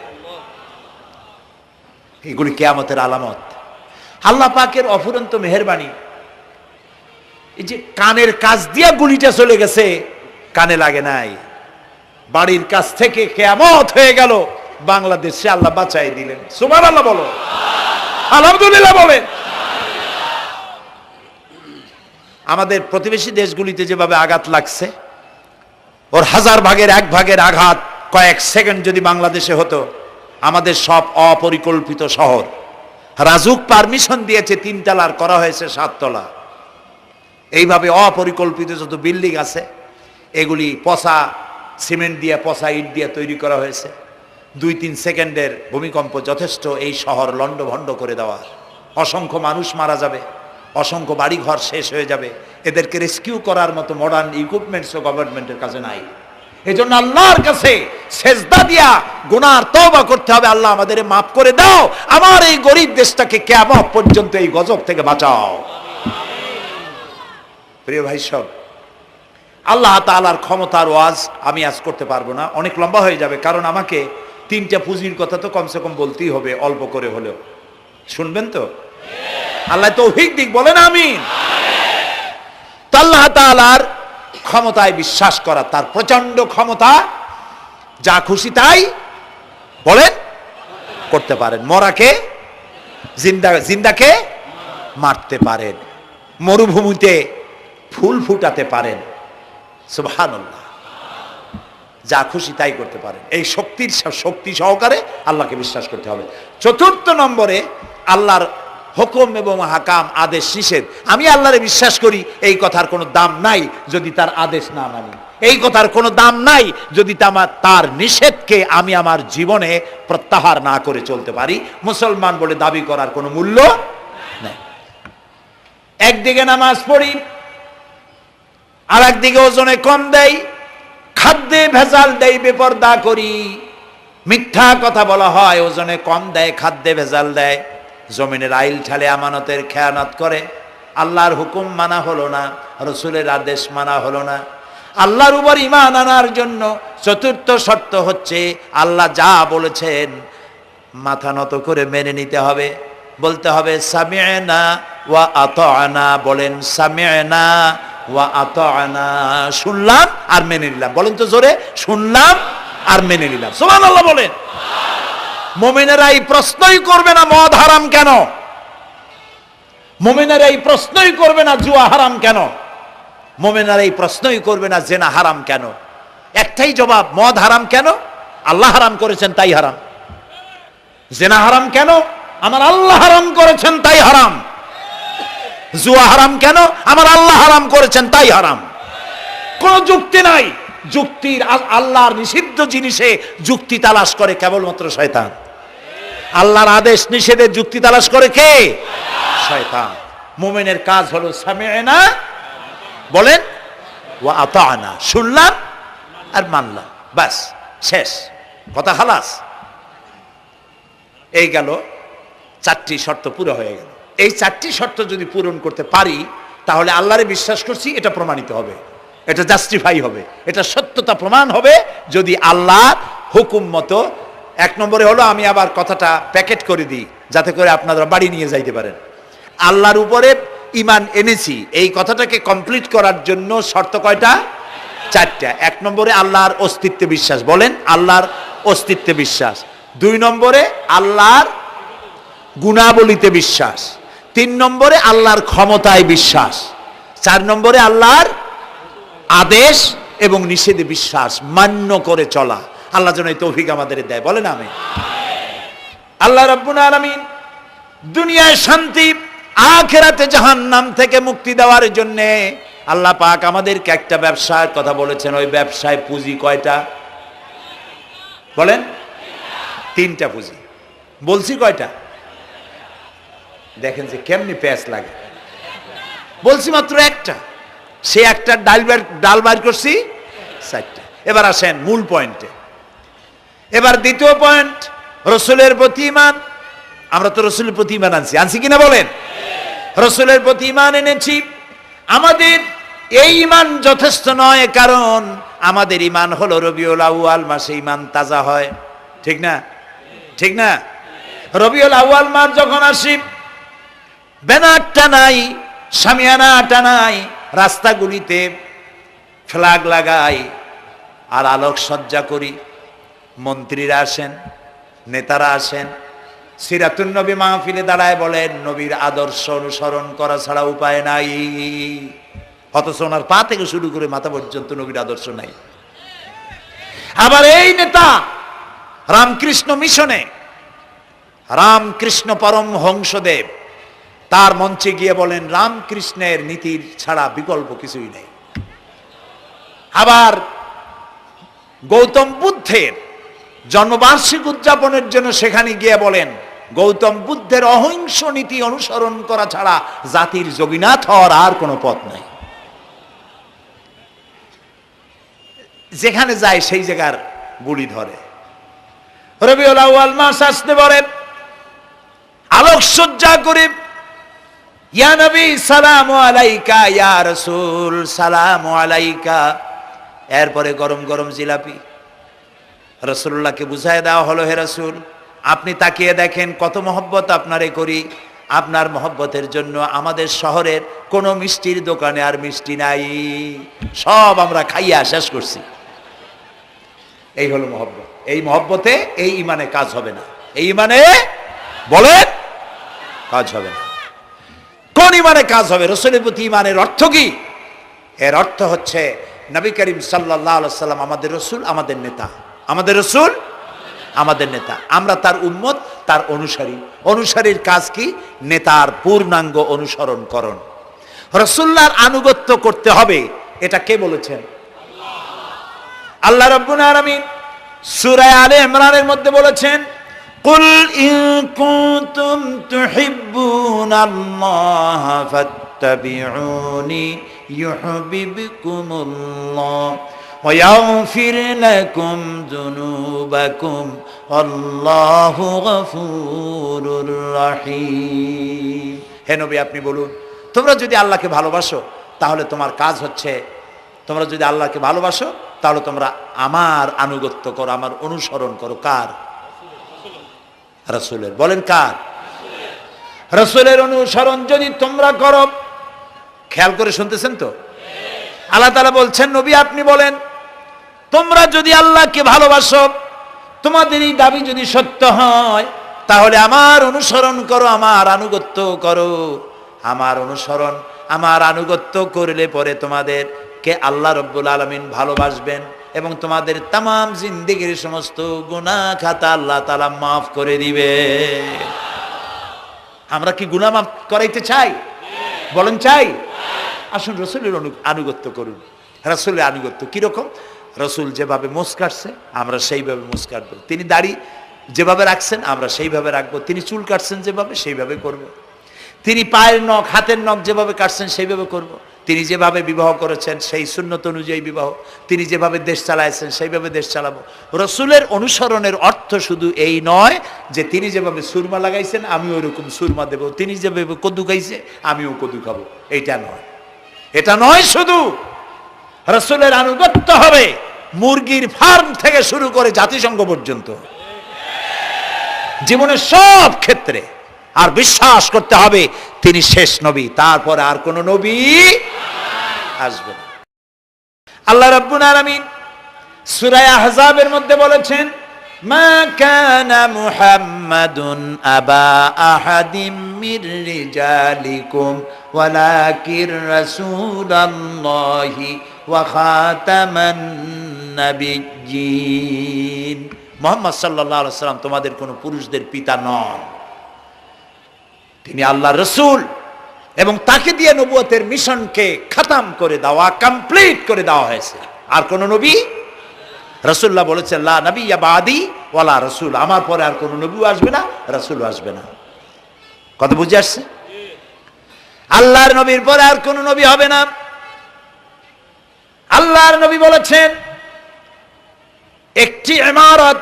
এগুলি কিয়ামতের আলামত। আল্লাহ পাকের অফুরন্ত মেহেরবানি। এই যে কানের কাছ দিয়া গুলিটা চলে গেছে, কানে লাগে নাই, বাড়ির কাছ থেকে কিয়ামত হয়ে গেল, বাংলাদেশে আল্লাহ বাঁচাই দিলেন। সুবহানাল্লাহ বলো, আলহামদুলিল্লাহ বলেন। আমাদের প্রতিবেশী দেশগুলিতে যেভাবে আঘাত লাগছে, ওর 1000 ভাগের 1 ভাগের আঘাত কয়েক সেকেন্ড যদি বাংলাদেশে হতো, আমাদের সব অপরিকল্পিত শহর, রাজুক পারমিশন দিয়েছে 3 তলার, করা হয়েছে 7 তলা। এইভাবে অপরিকল্পিত যত বিল্ডিং আছে এগুলি পচা সিমেন্ট দিয়ে, পচা ইট দিয়ে তৈরি করা হয়েছে। 2-3 সেকেন্ডের ভূমিকম্প যথেষ্ট এই শহর লণ্ডভণ্ড করে দেওয়ার। অসংখ্য মানুষ মারা যাবে, অসংখ্য বাড়িঘর শেষ হয়ে যাবে। এদেরকে রেস্কিউ করার মতো মডার্ন ইকুইপমেন্টসও গভর্নমেন্টের কাছে নাই। এই জন্য আল্লাহর কাছে সেজদা দিয়া গুনার তওবা করতে হবে, আল্লাহ আমাদের মাফ করে দাও, আমার এই গরিব দেশটাকে কিয়ামত পর্যন্ত এই গজব থেকে বাঁচাও। প্রিয় ভাই সব, আল্লাহ তাআলার ক্ষমতার ওয়াজ আমি আজ করতে পারবো না, অনেক লম্বা হয়ে যাবে। কারণ আমাকে 3টা পুঁজির কথা তো কমসে কম বলতেই হবে, অল্প করে হলেও। শুনবেন তো? আল্লাহ তৌফিক দিক, বলেন আমিন। তো আল্লাহ তাআলার ক্ষমতায় বিশ্বাস করা, তার প্রচন্ড ক্ষমতা, যা খুশি তাই বলেন করতে পারেন। মরাকে জিন্দাকে মারতে পারেন, মরুভূমিতে ফুল ফুটাতে পারেন। সুবহানাল্লাহ, যা খুশি তাই করতে পারেন। এই শক্তি সহকারে আল্লাহকে বিশ্বাস করতে হবে। 4র্থ নম্বরে আল্লাহর হুকুম এবং হাকাম, আদেশ নিষেধ। আমি আল্লাহরে বিশ্বাস করি, এই কথার কোনো দাম নাই যদি তার আদেশ না মানি। এই কথার কোনো দাম নাই যদি তার নিষেধকে আমি আমার জীবনে প্রত্যাহার না করে চলতে পারি। মুসলমান বলে দাবি করার কোনো মূল্য নেই। একদিকে নামাজ পড়ি, আর একদিকে ওজনে কম দেয়, খাদ্যে ভেজাল দেয়, বেপরদা করি, মিথ্যা কথা বলা হয়, ওজনে কম দেয়, খাদ্যে ভেজাল দেয়, জমিনের আইল ঠালে আমানতের খেয়ানত করে, আল্লাহর হুকুম মানা হলো না, রসুলের আদেশ মানা হলো না। আল্লাহর উপর ঈমান আনার জন্য 4র্থ শর্ত হচ্ছে আল্লাহ যা বলেছেন মাথা নত করে মেনে নিতে হবে, বলতে হবে সামি'না ওয়া আতা'না। বলেন সামি'না ওয়া আতা'না, শুনলাম আর মেনে নিলাম। বলেন তো জোরে, শুনলাম আর মেনে নিলাম। সুবহানাল্লাহ বলেন। মুমিনেরা এই প্রশ্নই করবে না মদ হারাম কেন, মুমিনেরা এই প্রশ্নই করবে না জুয়া হারাম কেন, মুমিনেরা এই প্রশ্নই করবে না জেনা হারাম কেন। একটাই জবাব, মদ হারাম কেন? আল্লাহ হারাম করেছেন তাই হারাম। জেনা হারাম কেন? আমার আল্লাহ হারাম করেছেন তাই হারাম। জুয়া হারাম কেন? আমার আল্লাহ হারাম করেছেন তাই হারাম। কোন যুক্তি নাই। যুক্তির, আল্লাহর নিষিদ্ধ জিনিসে যুক্তি তালাশ করে কেবলমাত্র শয়তান। আল্লাহর আদেশ নিষেধে যুক্তি তালাশ করে কে? শয়তান। মুমিনের কাজ হলো সামি'না, বলেন, ওয়া আতা'না, শুনলাম আর মানলাম, বাস, শেষ কথা, খালাস। এই গেল 4টি শর্ত পুরো হয়ে গেল। এই 4টি শর্ত যদি পূরণ করতে পারি তাহলে আল্লাহরে বিশ্বাস করছি এটা প্রমাণিত হবে, এটা জাস্টিফাই হবে, এটা সত্যতা প্রমাণ হবে যদি আল্লাহর হুকুম মতো। 1 নম্বরে হলো, আমি আবার কথাটা প্যাকেট করে দিই যাতে করে আপনারা বাড়ি নিয়ে যাইতে পারেন। আল্লাহর উপরে ঈমান এনেছি, এই কথাটাকে কমপ্লিট করার জন্য শর্ত কয়টা? 4টা। 1 নম্বরে আল্লাহর অস্তিত্বে বিশ্বাস, বলেন আল্লাহর অস্তিত্বে বিশ্বাস। 2 নম্বরে আল্লাহর গুণাবলীতে বিশ্বাস। 3 নম্বরে আল্লাহর ক্ষমতায় বিশ্বাস। 4 নম্বরে আল্লাহর আদেশ এবং নিষেধে বিশ্বাস, মান্য করে চলা। আল্লাহ যেন এই তৌফিক আমাদের দেয়, বলেন আমিন। আল্লাহ রাব্বুল আলামিন দুনিয়ায় শান্তি, আখিরাতে জাহান্নাম থেকে মুক্তি দেওয়ার জন্য আল্লাহ পাক আমাদেরকে একটা ব্যবসার কথা বলেছেন। ওই ব্যবসায় পুঁজি কয়টা? বলেন। 3টা পুঁজি। বলছি কয়টা? দেখেন যে কেমনি প্যাঁচ লাগে। বলছি মাত্র একটা, সে একটা ডাল বার করছি 4টা। এবার আসেন মূল পয়েন্টে। এবার দ্বিতীয় পয়েন্ট, রসুলের প্রতি ঈমান। আমরা তো রসুলের প্রতি ঈমান আনছি কিনা বলেন? রসুলের প্রতি ঈমান এনেছি। আমাদের এই ঈমান যথেষ্ট নয়, কারণ আমাদের ঈমান হলো রবিউল আউয়াল মাসে ঈমান তাজা হয়, ঠিক না? ঠিক না? রবিউল আউয়াল মাস যখন আসি, ব্যানার টানাই, শামিয়ানা টানাই, রাস্তাগুলিতে ফ্ল্যাগ লাগাই আর আলোকসজ্জা করি। মন্ত্রীরা আসেন, নেতারা আসেন, সিরাতুন নবী মাহফিলে দাঁড়ায় বলেন নবীর আদর্শ অনুসরণ করা ছাড়া উপায় নাই। অথচ ওনার পা থেকে শুরু করে মাথা পর্যন্ত নবীর আদর্শ নাই। আবার এই নেতা রামকৃষ্ণ মিশনে, রামকৃষ্ণ পরমহংসদেব তার মঞ্চে গিয়ে বলেন রামকৃষ্ণের নীতির ছাড়া বিকল্প কিছুই নেই। আবার গৌতম বুদ্ধের জন্মবার্ষিকী উদযাপনের জন্য সেখানে গিয়ে বলেন গৌতম বুদ্ধের অহিংস নীতি অনুসরণ করা ছাড়া জাতির যোগীনাথ হওয়ার আর কোনো পথ নাই। যেখানে যায় সেই জায়গার গুলি ধরে। রবিউল আউয়াল মাস আসতে পারে, আলোকসজ্জা করে ইয়া নবী সালামু আলাইকা, ইয়া রাসূল সালামু আলাইকা। এরপরে গরম গরম জিলাপি রাসূলুল্লাহকে বুঝায় দেওয়া হলো, হে রাসূল আপনি তাকিয়ে দেখেন কত মহব্বত আপনারে করি, আপনার মহব্বতের জন্য আমাদের শহরের কোনো মিষ্টির দোকানে আর মিষ্টি নাই, সব আমরা খাইয়া শেষ করছি। এই হলো মহব্বত। এই মহব্বতে এই ঈমানে কাজ হবে না। এই ঈমানে বলেন কাজ হবে না। কোন ঈমানে কাজ হবে? রাসূলের প্রতি ঈমানের অর্থ কি? এর অর্থ হচ্ছে নবী করিম সাল্লাল্লাহু আলাইহি ওয়াসাল্লাম আমাদের রাসূল, আমাদের নেতা। আমাদের রাসূল আমাদের নেতা, আমরা তার উম্মত, তার অনুসারী। অনুসারীর কাজ কি? নেতার পূর্ণাঙ্গ অনুসরণ করণ। রাসূলুল্লাহর আনুগত্য করতে হবে, এটা কে বলেছেন? আল্লাহ রাব্বুল আলামিন সূরা আলে ইমরানের মধ্যে বলেছেন কুল ইন কুনতুম তুহিব্বুনাল্লাহ ফাত্তাবিউনি ইউহিব্বুকুমুল্লাহ ওয়া ইয়াগফির লাকুম যুনুবাকুম আল্লাহু গফুরুর রহিম। হে নবী আপনি বলুন, তোমরা যদি আল্লাহকে ভালোবাসো তাহলে তোমার কাজ হচ্ছে, তোমরা যদি আল্লাহকে ভালোবাসো তাহলে তোমরা আমার আনুগত্য করো, আমার অনুসরণ করো। কার? রাসূলের। বলেন কার? রাসূলের অনুসরণ যদি তোমরা করো, খেয়াল করে শুনতেছেন তো? আল্লাহ তাআলা বলছেন নবী আপনি বলেন তোমরা যদি আল্লাহকে ভালোবাসো, তোমাদের এই দাবি যদি সত্য হয়, তাহলে আমার অনুসরণ করো, আমার আনুগত্য করো। আমার অনুসরণ, আমার আনুগত্য করলে পরে তোমাদেরকে আল্লাহ রাব্বুল আলামিন ভালোবাসবেন এবং তোমাদের তামাম জিন্দেগির সমস্ত গুনাহ খাতা আল্লাহ তাআলা মাফ করে দিবে। আমরা কি গুনাহ মাফ করাইতে চাই? বলেন চাই? আসুন রাসূলের আনুগত্য করুন। রাসূলের আনুগত্য কিরকম? রাসূল যেভাবে মোস কাটছে আমরা সেইভাবে মোস কাটবো। তিনি দাড়ি যেভাবে রাখছেন আমরা সেইভাবে রাখবো। তিনি চুল কাটছেন যেভাবে সেইভাবে করব। তিনি পায়ের নখ, হাতের নখ যেভাবে কাটছেন সেইভাবে করব। তিনি যেভাবে বিবাহ করেছেন সেই সুন্নত অনুযায়ী বিবাহ, তিনি যেভাবে দেশ চালাইছেন সেইভাবে দেশ চালাবো। রাসূলের অনুসরণের অর্থ শুধু এই নয় যে তিনি যেভাবে সুরমা লাগাইছেন আমি ওইরকম সুরমা দেব, তিনি যেভাবে কদু খাইছে আমিও কদু খাবো, এইটা নয়। এটা নয়, শুধু রাসূলের আনুগত্য হবে মুরগির ফার্ম থেকে শুরু করে জাতিসংঘ পর্যন্ত, জীবনের সব ক্ষেত্রে। আর বিশ্বাস করতে হবে তিনি শেষ নবী, তারপর আর কোন নবী আসবে না। আল্লাহ রাব্বুল আলামিন সূরা আহজাবের মধ্যে বলেছেন মা কানা মুহাম্মাদুন আবা আহাদিম মির রিজালিকুম ওয়ালাকির রাসূলুল্লাহি ওয়া খাতামান নাবিয়্যিন। মুহাম্মদ সাল্লাল্লাহু আলাইহি ওয়াসাল্লাম তোমাদের কোন পুরুষদের পিতা নন, তিনি আল্লাহর রাসূল এবং তাকে দিয়ে নবুয়তের মিশনকে খতম করে দেওয়া, কমপ্লিট করে দেওয়া হয়েছে। আর কোন নবী, রাসূলুল্লাহ বলেছেন লা নবিয়্যা বাদি ওয়ালা রাসূল, আমার পরে আর কোন নবীও আসবে না, রাসূলও আসবে না। কথা বুঝে আসছে? আল্লাহর নবীর পরে আর কোন নবী হবে না। আল্লাহর নবী বলেছেন, একটি ইমারত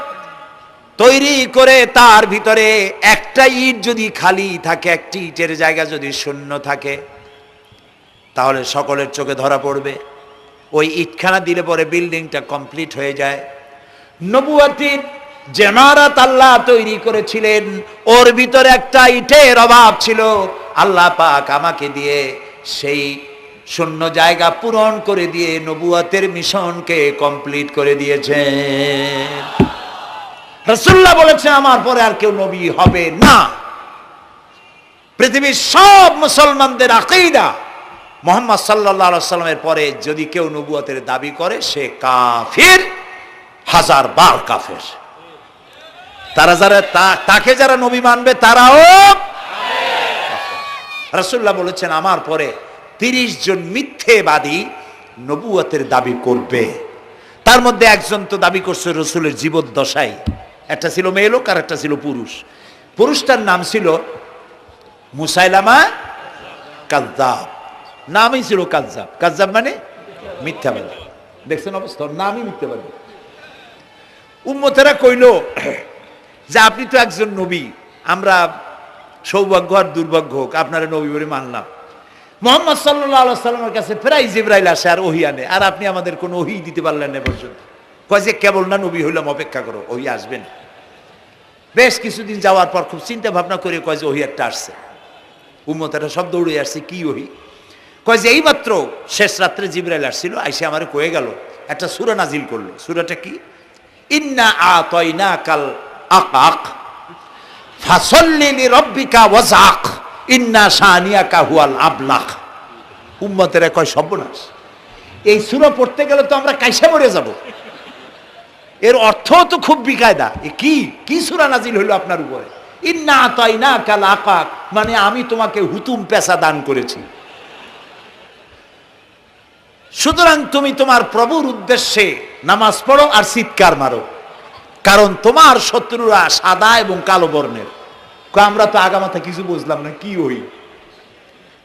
তৈরি করে তার ভিতরে একটা ইট যদি খালি থাকে, একটি ইটের জায়গা যদি শূন্য থাকে, তাহলে সকলের চোখে ধরা পড়বে। ওই ইটখানা দিলে পরে বিল্ডিংটা কমপ্লিট হয়ে যায়। নবুয়তির যে ইমারত আল্লাহ তৈরি করেছিলেন, ওর ভিতরে একটা ইটের অভাব ছিল। আল্লাহ পাক আমাকে দিয়ে সেই শূন্য জায়গা পূরণ করে দিয়ে নবুয়তের মিশনকে কমপ্লিট করে দিয়েছেন। রাসূলুল্লাহ বলেছেন, আমার পরে আর কেউ নবী হবে না। পৃথিবীর সব মুসলমানদের আকীদা, মুহাম্মদ সাল্লাল্লাহু আলাইহি সাল্লামের পরে যদি কেউ নবুয়তের দাবি করে সে কাফির, হাজার বার কাফের। তারা যারা তাকে যারা নবী মানবে তারাও রাসূলুল্লাহ বলেছেন, আমার পরে 30 জন মিথ্যেবাদী নবুয়তের দাবি করবে। তার মধ্যে একজন তো দাবি করছে রসুলের জীবদ্দশায়, একটা ছিল মেয়ে লোক আর একটা ছিল পুরুষ। পুরুষটার নাম ছিল মুসাইলামা কাযযাব, নামই ছিল কাযযাব। কাযযাব মানে মিথ্যাবাদী। দেখছেন অবস্থা, নামই মিথ্যাবাদী। উম্মতেরা কইল যে আপনি তো একজন নবী, আমরা সৌভাগ্য আর দুর্ভাগ্য হোক আপনারা নবী বলে মানলাম। মুহাম্মদ সাল্লাল্লাহু আলাইহি সাল্লামের কাছে প্রায় জিবরাইল আসে আর ওহী আনে, আর আপনি আমাদের কোনো ওহী দিতে পারলেন না পর্যন্ত। কয় যে কেবল না নবী হইলাম, অপেক্ষা করো, ওহী আসবে না। বেশ কিছুদিন যাওয়ার পর খুব চিন্তা ভাবনা করে কয় যে ওহী একটা আসছে। উম্মতেরা সব দৌড়ে আসছে, কি ওহী? কয় যে এইমাত্র শেষ রাত্রে জিবরাইল আসছিল, আইসে আমারে কয়ে গেল, একটা সূরা নাজিল করলো। সূরাটা কি? ইন্না আতাইনাকাল আকাক ফাসাল্লি লিরাব্বিকা ওয়াজআক ইন্না শানিয়াকা হুয়াল আবলাক। উম্মতেরা কয় সর্বনাশ, এই সূরা পড়তে গেলে তো আমরা কাইসা মরে যাব। এর অর্থ তো খুব বিকায়দা। কি কি সূরা নাজিল হলো আপনার উপরে? ইন্না আতাইনাকাল আকাক মানে আমি তোমাকে হুতুম পেশা দান করেছি, সুতরাং তুমি তোমার প্রভুর উদ্দেশ্যে নামাজ পড়ো আর চিৎকার মারো, কারণ তোমার শত্রুরা সাদা এবং কালো বর্ণের। আমরা তো আগামাথা কিছু বুঝলাম না, কি ওই?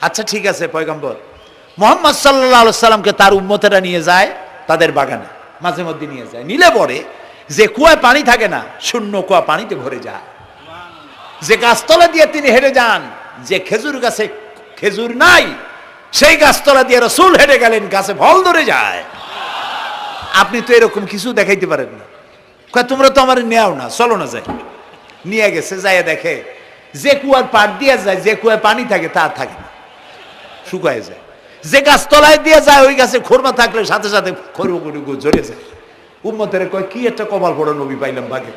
আচ্ছা ঠিক আছে, পয়গম্বর মুহাম্মদ সাল্লাল্লাহু আলাইহি সাল্লামকে তার উম্মতেরা নিয়ে যায় তাদের বাগানে, মাঝে মধ্যে নিয়ে যায়। নিলে পরে যে কুয়ায় পানি থাকে না, শূন্য কুয়া পানিতে ভরে যায়। যে গাছতলা দিয়ে তিনি হেঁটে যান, যে খেজুর গাছে খেজুর নাই, সেই গাছতলা দিয়ে রাসূল হেঁটে গেলেন, গাছে ফল ধরে যায়। আপনি তো এরকম কিছু দেখাইতে পারেন না। তোমরা তো আমার নেও না, চলো না যাই। নিয়ে গেছে, যাইয়া দেখে যে কুয়ার পাড় দিয়ে যায়, যে কুয়ায় পানি থাকে তা থাকে না, শুকায় যায়। যে গাছ তলায় দিয়ে যায়, ওই গাছে খোরমা থাকলে সাথে সাথে খরু ঝরে যায়। উম্মতের কয় কি একটা কপাল পড়ো নবী পাইলাম বাগে।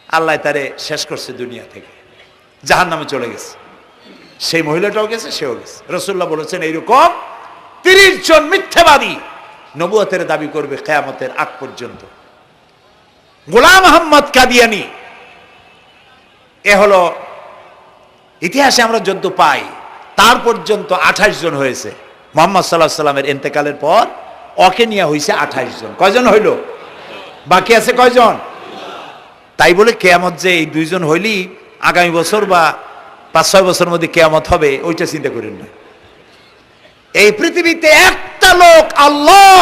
আল্লাহ তারে শেষ করছে দুনিয়া থেকে, জাহান্নামে চলে গেছে। সেই মহিলাটাও গেছে, সেও গেছে। রাসূলুল্লাহ বলেছেন এইরকম 30 জন মিথ্যাবাদী নবুয়তের দাবি করবে কিয়ামতের আগ পর্যন্ত। গোলাম আহমদ কাদিয়ানী, এ হলো ইতিহাসে আমরা যদ্য পাই, তার পর্যন্ত 28 জন হয়েছে। মুহাম্মদ সাল্লাল্লাহু আলাইহি সাল্লামের ইন্তেকালের পর ওকে নিয়ে হয়েছে 28 জন। কয়জন হইল? বাকি আছে কয়জন? তাই বলে কিয়ামত যে এই 2 জন হইলি আগামী বছর বা 5-6 বছরের মধ্যে কিয়ামত হবে, ওইটা চিন্তা করেন না। এই পৃথিবীতে একটা লোক আল্লাহ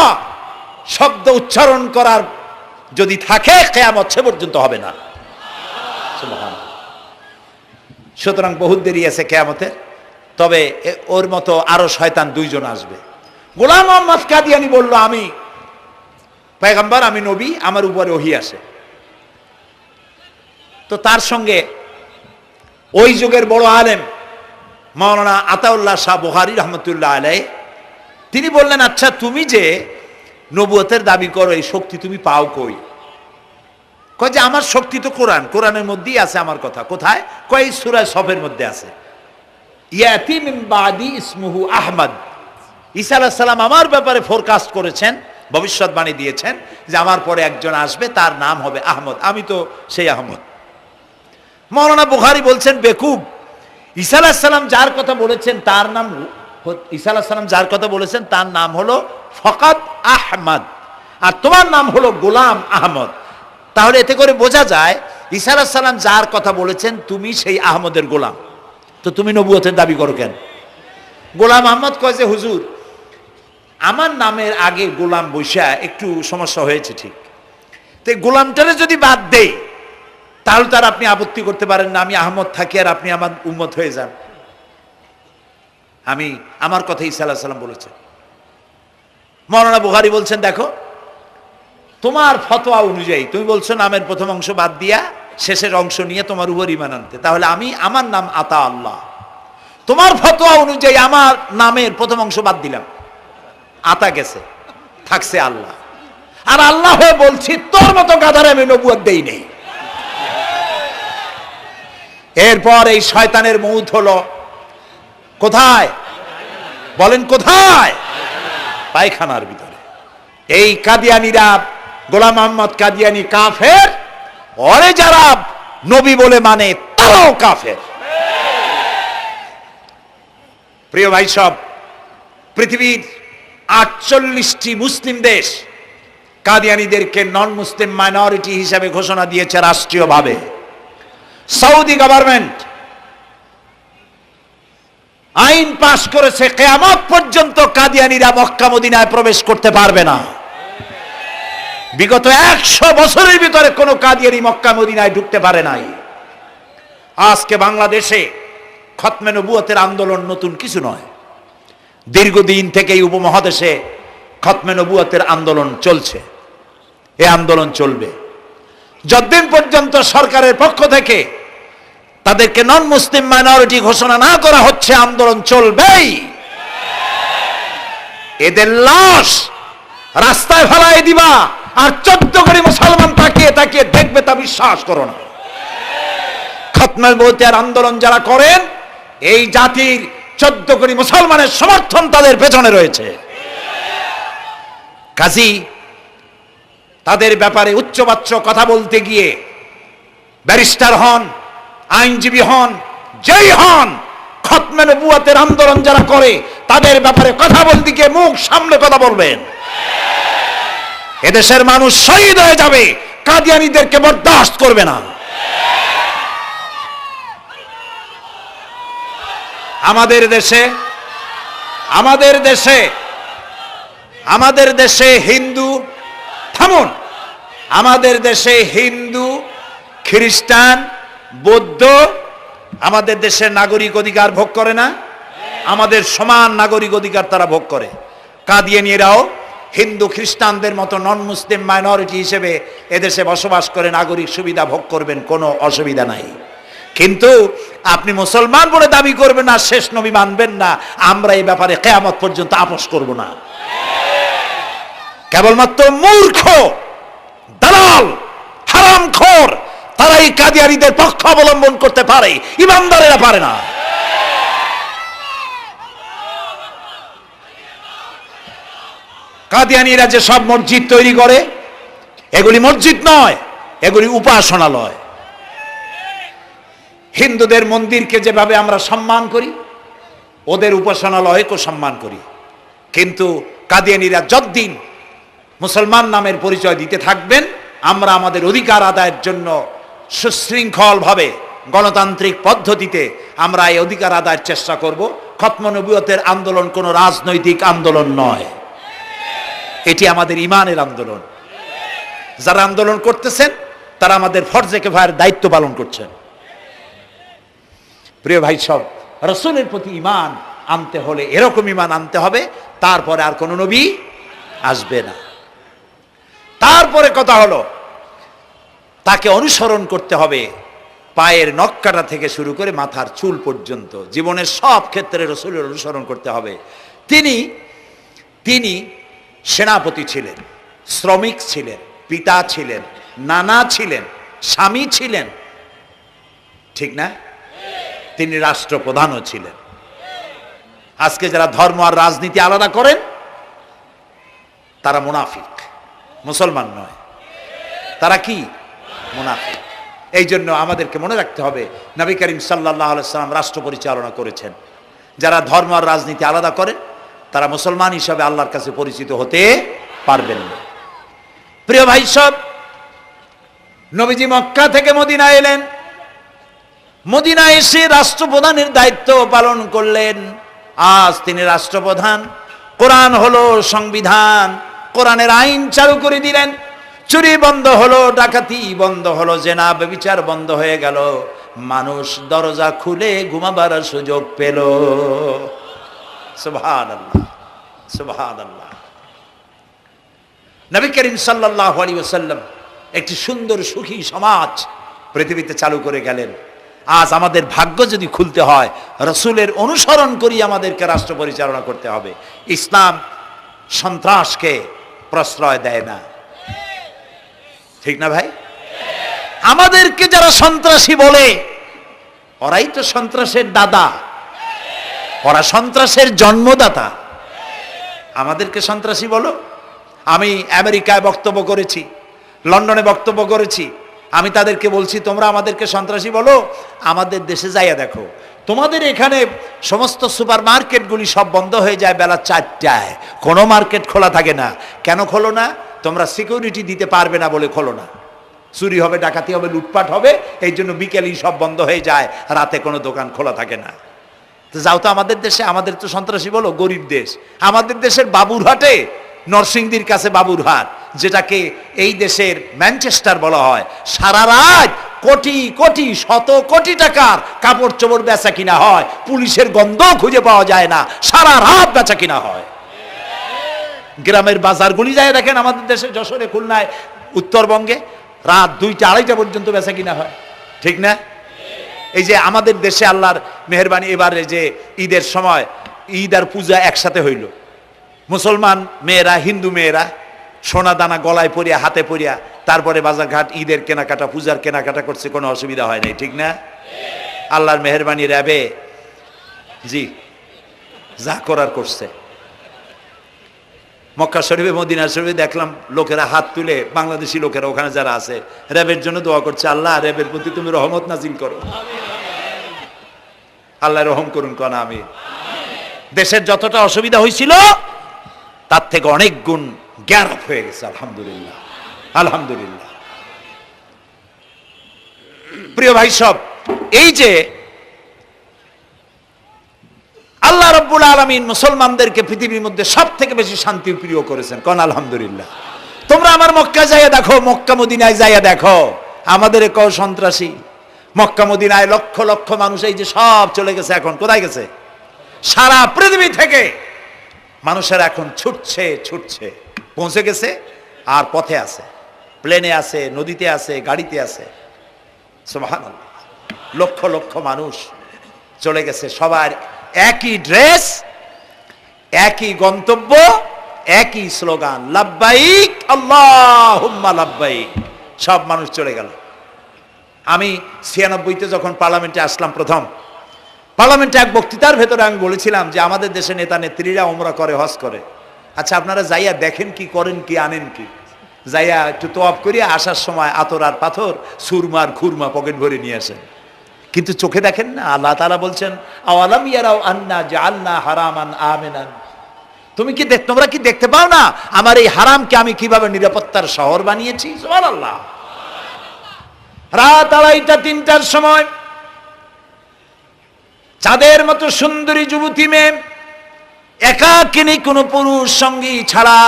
শব্দ উচ্চারণ করার যদি থাকে, কিয়ামত সে পর্যন্ত হবে না। সুবহানাল্লাহ। সুতরাং বহুত দেরি আছে কিয়ামতে। তবে ওর মতো আরো শয়তান 2 জন আসবে। গোলাম আহমদ কাদিয়ানী বলল, আমি পয়গম্বর, আমি নবী, আমার উপরে ওহী আসে। তো তার সঙ্গে ওই যুগের বড় আলেম মাওলানা আতাউল্লাহ শাহ বুখারী রহমতুল্লাহ আলাইহি, তিনি বললেন, আচ্ছা তুমি যে নবুয়তের দাবি করো, এই শক্তি তুমি পাও কই? কয় যে আমার শক্তি তো কোরআন, কোরআনের মধ্যেই আছে আমার কথা। কোথায়? কয় সূরা সফের মধ্যে আছে, ইয়াতি মিন বাদি ইসমুহু আহমদ। ঈসা আলাইহিস সালাম আমার ব্যাপারে ফোরকাস্ট করেছেন, ভবিষ্যৎবাণী দিয়েছেন যে আমার পরে একজন আসবে, তার নাম হবে আহমদ। আমি তো সেই আহমদ। মাওলানা বুখারী বলছেন, বেকুব, ঈসা আলাইহিস সালাম যার কথা বলেছেন তার নাম, ঈসা আলাইহিস সালাম যার কথা বলেছেন তার নাম হলো ফকাত আহমদ, আর তোমার নাম হলো গোলাম আহমদ। তাহলে এতে করে বোঝা যায় ঈসা আলাইহিস সালাম যার কথা বলেছেন তুমি সেই আহমদের গোলাম। তো তুমি নবুয়তের দাবি করো কেন? গোলাম আহমদ কয় যে হুজুর, আমার নামের আগে গোলাম বৈশা একটু সমস্যা হয়েছে ঠিক, তো গোলামটারে যদি বাদ দেই তাহলে তার আপনি আপত্তি করতে পারেন না, আমি আহমদ থাকি আর আপনি আমার উম্মত হয়ে যান। আমি আমার কথা ঈসা আলাইহিস সালাম বলেছেন। মাওলানা বুখারী বলছেন, দেখো তোমার ফতোয়া অনুযায়ী তুমি বলছো নামের প্রথম অংশ বাদ দিয়া শেষের অংশ নিয়ে তোমার উপর ঈমান আনতে, তাহলে আমার নাম আতা আল্লাহ, তোমার ফতোয়া অনুযায়ী আমার নামের প্রথম অংশ বাদ দিলাম, আতা গেছে, থাকছে আল্লাহ। আর আল্লাহ হয়ে বলছি তোর মতো গাধারে আমি নবুয়ত দেই নেই। এরপর এই শয়তানের মউত হলো কোথায় বলেন? কোথায়? পায়খানার ভিতরে। এই কাদিয়ানীরা, গোলাম আহমদ কাদিয়ানী কাফের, ওরে যারা নবী বলে মানে তারাও কাফের। প্রিয় ভাই সব, পৃথিবীর 48টি মুসলিম দেশ কাদিয়ানীদেরকে নন মুসলিম মাইনরিটি হিসেবে ঘোষণা দিয়েছে রাষ্ট্রীয়ভাবে। সৌদি গভর্নমেন্ট আইন পাশ করেছে, কিয়ামত পর্যন্ত কাদিয়ানীরা মক্কা মদিনায় প্রবেশ করতে পারবে না। বিগত 100 বছরের ভিতরে কোনো কাদিয়ানী মক্কা মদিনায় ঢুকতে পারে নাই। আজকে বাংলাদেশে খতমে নবুয়তের আন্দোলন নতুন কিছু নয়, দীর্ঘদিন থেকে এই উপমহাদেশে খতমে নবুয়তের আন্দোলন চলছে। এই আন্দোলন চলবে যতদিন পর্যন্ত সরকারের পক্ষ থেকে তাদেরকে নন মুসলিম মাইনরিটি ঘোষণা না করা হচ্ছে, আন্দোলন চলবেই। এদের লাশ রাস্তায় ফেলাই দিবা আর 14 কোটি মুসলমান তাকিয়ে তাকিয়ে দেখবে, তা বিশ্বাস করো না। খতমে নবুয়তের আন্দোলন যারা করেন, এই জাতির 14 কোটি মুসলমানের সমর্থন তাদের পেছনে রয়েছে। কাজী তাদের ব্যাপারে উচ্চবাচ্য কথা বলতে গিয়ে ব্যারিস্টার হন, আইনজীবী হন, যেই হন, খতমে নবুয়তের আন্দোলন যারা করে তাদের ব্যাপারে কথা বলতে গিয়ে মুখ সামনে কথা বলবেন। এদেশের মানুষ শহীদ হয়ে যাবে, কাদিয়ানীদেরকে বরদাস্ত করবে না। আমাদের দেশে হিন্দু, থামুন, আমাদের দেশে হিন্দু, খ্রিস্টান, বৌদ্ধ আমাদের দেশের নাগরিক অধিকার ভোগ করে না? আমাদের সমান নাগরিক অধিকার তারা ভোগ করে। কাদিয়ানীরাও হিন্দু খ্রিস্টানদের মতো নন মুসলিম মাইনরিটি হিসেবে এদেশে বসবাস করে নাগরিক সুবিধা ভোগ করবেন, কোনো অসুবিধা নাই। কিন্তু আপনি মুসলমান বলে দাবি করবেন না, শেষ নবী মানবেন না, আমরা এই ব্যাপারে কিয়ামত পর্যন্ত আপোষ করব না। কেবলমাত্র মূর্খ, দালাল, হারামখোর তারাই কাদিয়ানীদের পক্ষ অবলম্বন করতে পারে, ইমানদারেরা পারে না। কাদিয়ানীরা যে সব মসজিদ তৈরি করে, এগুলি মসজিদ নয়, এগুলি উপাসনালয়। হিন্দুদের মন্দিরকে যেভাবে আমরা সম্মান করি, ওদের উপাসনালয়কেও সম্মান করি। কিন্তু কাদিয়ানীরা যতদিন মুসলমান নামের পরিচয় দিতে থাকবেন, আমরা আমাদের অধিকার আদায়ের জন্য সুশৃঙ্খলভাবে গণতান্ত্রিক পদ্ধতিতে আমরা এই অধিকার আদায়ের চেষ্টা করব। খতমে নবুয়তের আন্দোলন কোনো রাজনৈতিক আন্দোলন নয়, এটি আমাদের ইমানের আন্দোলন। যারা আন্দোলন করতেছেন তারা আমাদের ফরজে কিফায়ার দায়িত্ব পালন করছেন। প্রিয় ভাই সব, রাসূলের প্রতি ঈমান আনতে হলে এরকম ঈমান আনতে হবে, তারপরে আর কোনো নবী আসবে না। তারপরে কথা হলো তাকে অনুসরণ করতে হবে পায়ের নখকাটা থেকে শুরু করে মাথার চুল পর্যন্ত, জীবনের সব ক্ষেত্রে রাসূলের অনুসরণ করতে হবে। তিনি সেনাপতি ছিলেন, শ্রমিক ছিলেন, পিতা ছিলেন, নানা ছিলেন, স্বামী ছিলেন, ঠিক না? তিনি রাষ্ট্রপ্রধানও ছিলেন। আজকে যারা ধর্ম আর রাজনীতি আলাদা করেন তারা মুনাফিক, মুসলমান নয়, তারা কি? মুনাফিক। এই জন্য আমাদেরকে মনে রাখতে হবে নবী করিম সাল্লাল্লাহু আলাইহি সাল্লাম রাষ্ট্র পরিচালনা করেছেন। যারা ধর্ম আর রাজনীতি আলাদা করেন তারা মুসলমান হিসাবে আল্লাহর কাছে পরিচিত হতে পারবেন না। প্রিয় ভাই সব, নবীজি মক্কা থেকে মদিনা এলেন, মদিনায় এসে রাষ্ট্রপ্রধানের দায়িত্ব পালন করলেন। আজ তিনি রাষ্ট্রপ্রধান, কোরআন হলো সংবিধান, কোরআনের আইন চালু করে দিলেন। চুরি বন্ধ হলো, ডাকাতি বন্ধ হলো, জেনা ব্যভিচার বন্ধ হয়ে গেল, মানুষ দরজা খুলে ঘুমাবার সুযোগ পেল। সুবহানাল্লাহ, সুবহানাল্লাহ। নবী করিম সাল্লাল্লাহু আলাইহি ওয়াসাল্লাম একটি সুন্দর সুখী সমাজ পৃথিবীতে চালু করে গেলেন। আজ আমাদের ভাগ্য যদি খুলতে হয়, রাসূলের অনুসরণ করি আমাদেরকে রাষ্ট্র পরিচালনা করতে হবে। ইসলাম সন্ত্রাসকে প্রশ্রয় দেয় না, ঠিক না ভাই? আমাদেরকে যারা সন্ত্রাসী বলে, ওরাই তো সন্ত্রাসের দাদা, ওরা সন্ত্রাসের জন্মদাতা। আমাদেরকে সন্ত্রাসী বলো? আমি আমেরিকায় বক্তব্য করেছি, লন্ডনে বক্তব্য করেছি, আমি তাদেরকে বলছি তোমরা আমাদেরকে সন্ত্রাসী বলো, আমাদের দেশে যাইয়া দেখো, তোমাদের এখানে সমস্ত সুপার মার্কেটগুলি সব বন্ধ হয়ে যায় বেলা 4টায়, কোনো মার্কেট খোলা থাকে না। কেন খোলো না? তোমরা সিকিউরিটি দিতে পারবে না বলে খোলো না। চুরি হবে, ডাকাতি হবে, লুটপাট হবে, এই জন্য বিকেলেই সব বন্ধ হয়ে যায়, রাতে কোনো দোকান খোলা থাকে না। তো যাও তো আমাদের দেশে, আমাদের তো সন্ত্রাসী বলো, গরিব দেশ। আমাদের দেশের বাবুরহাটে, নরসিংদীর কাছে বাবুরহাট, যেটাকে এই দেশের ম্যানচেস্টার বলা হয়, সারা রাত কোটি কোটি শত কোটি টাকার কাপড় চোপড় বেচা কিনা হয়, পুলিশের গন্ধ খুঁজে পাওয়া যায় না, সারা রাত বেচা কিনা হয়। গ্রামের বাজারগুলি যায় দেখেন আমাদের দেশে, যশোরে, খুলনায়, উত্তরবঙ্গে রাত 2টা 2:30 পর্যন্ত বেচা কিনা হয়, ঠিক না? এই যে আমাদের দেশে আল্লাহর মেহেরবানি, এবারে যে ঈদের সময় ঈদ আর পূজা একসাথে হইল, মুসলমান মেয়েরা, হিন্দু মেয়েরা সোনা দানা গলায় পরিয়া, হাতে পরিয়া, তারপরে বাজারঘাট ঈদের কেনাকাটা, পূজার কেনাকাটা করছে, কোনো অসুবিধা হয় নাই, ঠিক না? আল্লাহর মেহেরবানি, র্যাবে জি যা করার করছে। মক্কা শরীফে, মদিনা শরীফে দেখলাম লোকেরা হাত তুলে, বাংলাদেশি লোকেরা ওখানে যারা আছে, র্যাবের জন্য দোয়া করছে, আল্লাহ র্যাবের প্রতি তুমি রহমত নাজিল করো, আল্লাহ রহম করুন, কোন আমি। দেশের যতটা অসুবিধা হয়েছিল তার থেকে অনেক গুণ জ্ঞান হয়ে গেছে, আলহামদুলিল্লাহ, আলহামদুলিল্লাহ। প্রিয় ভাই সব, এই যে আল্লাহ রাব্বুল আলামিন মুসলমানদেরকে পৃথিবীর মধ্যে সব থেকে বেশি শান্তি প্রিয় করেছেন, কোন আলহামদুলিল্লাহ। তোমরা আমার মক্কা যাইয়া দেখো, মক্কা মদিনায় যাইয়া দেখো, আমাদের কেউ সন্ত্রাসী? মক্কা মদিনায় লক্ষ লক্ষ মানুষ, এই যে সব চলে গেছে, এখন কোথায় গেছে? সারা পৃথিবী থেকে মানুষের এখন ছুটছে ছুটছে, পৌঁছে গেছে, আর পথে আছে, প্লেনে আছে, নদীতে আছে, গাড়িতে আছে। সুবহানাল্লাহ, লক্ষ লক্ষ মানুষ চলে গেছে, সবার একই ড্রেস, একই গন্তব্য, একই স্লোগান, লাব্বাইক আল্লাহুম্মা লাব্বাইক। সব মানুষ চলে গেল। আমি 96-তে যখন পার্লামেন্টে আসলাম, প্রথম পার্লামেন্টে এক বক্তৃতার ভেতরে আমি বলেছিলাম যে আমাদের দেশে নেতা নেত্রীরা ওমরা করে, হজ করে। আচ্ছা, আপনারা যাইয়া দেখেন কি, করেন কি, আনেন কি? যাইয়া একটু তোয়াব করিয়া আসার সময় আতর আর পাথর, সুরমার খুরমা পকেট ভরে নিয়ে আসেন, কিন্তু চোখে দেখেন না। আল্লাহ তাআলা বলছেন, আওয়ালাম ইয়ারাউ আন্না জাআলনা হারামান আমিনান, তোমরা কি দেখতে পাও না আমার এই হারামকে আমি কিভাবে নিরাপত্তার শহর বানিয়েছি? সুবহানাল্লাহ। রাত 2:30-3টার সময় চাঁদের মতো সুন্দরী যুবতী মেয়ে, একাকিনী, কোনো পুরুষ সঙ্গী ছাড়া,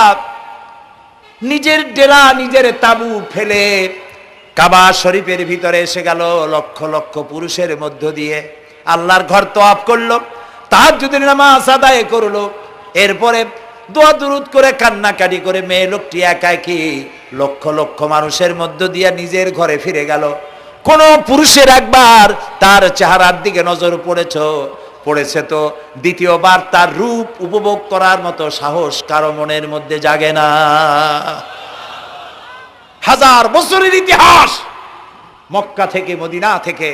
নিজের ডেরা, নিজের তাবু ফেলে কাবা শরীফের ভিতরে এসে গেল, লক্ষ লক্ষ পুরুষের মধ্য দিয়ে আল্লাহর ঘর তওয়াফ করলো, তাহাজ্জুদের নামাজ আদায় করলো, এরপরে দোয়া দুরুদ করে, কান্নাকাটি করে মেয়ে লোকটি একাকী লক্ষ লক্ষ মানুষের মধ্য দিয়ে নিজের ঘরে ফিরে গেল। কোন পুরুষের একবার তার চেহারার দিকে নজর পড়েছে তো দ্বিতীয়বার তার রূপ উপভোগ করার মতো সাহস কারো মনের মধ্যে জাগে না। হাজার বছরের ইতিহাস, মক্কা থেকে, মদিনা থেকে,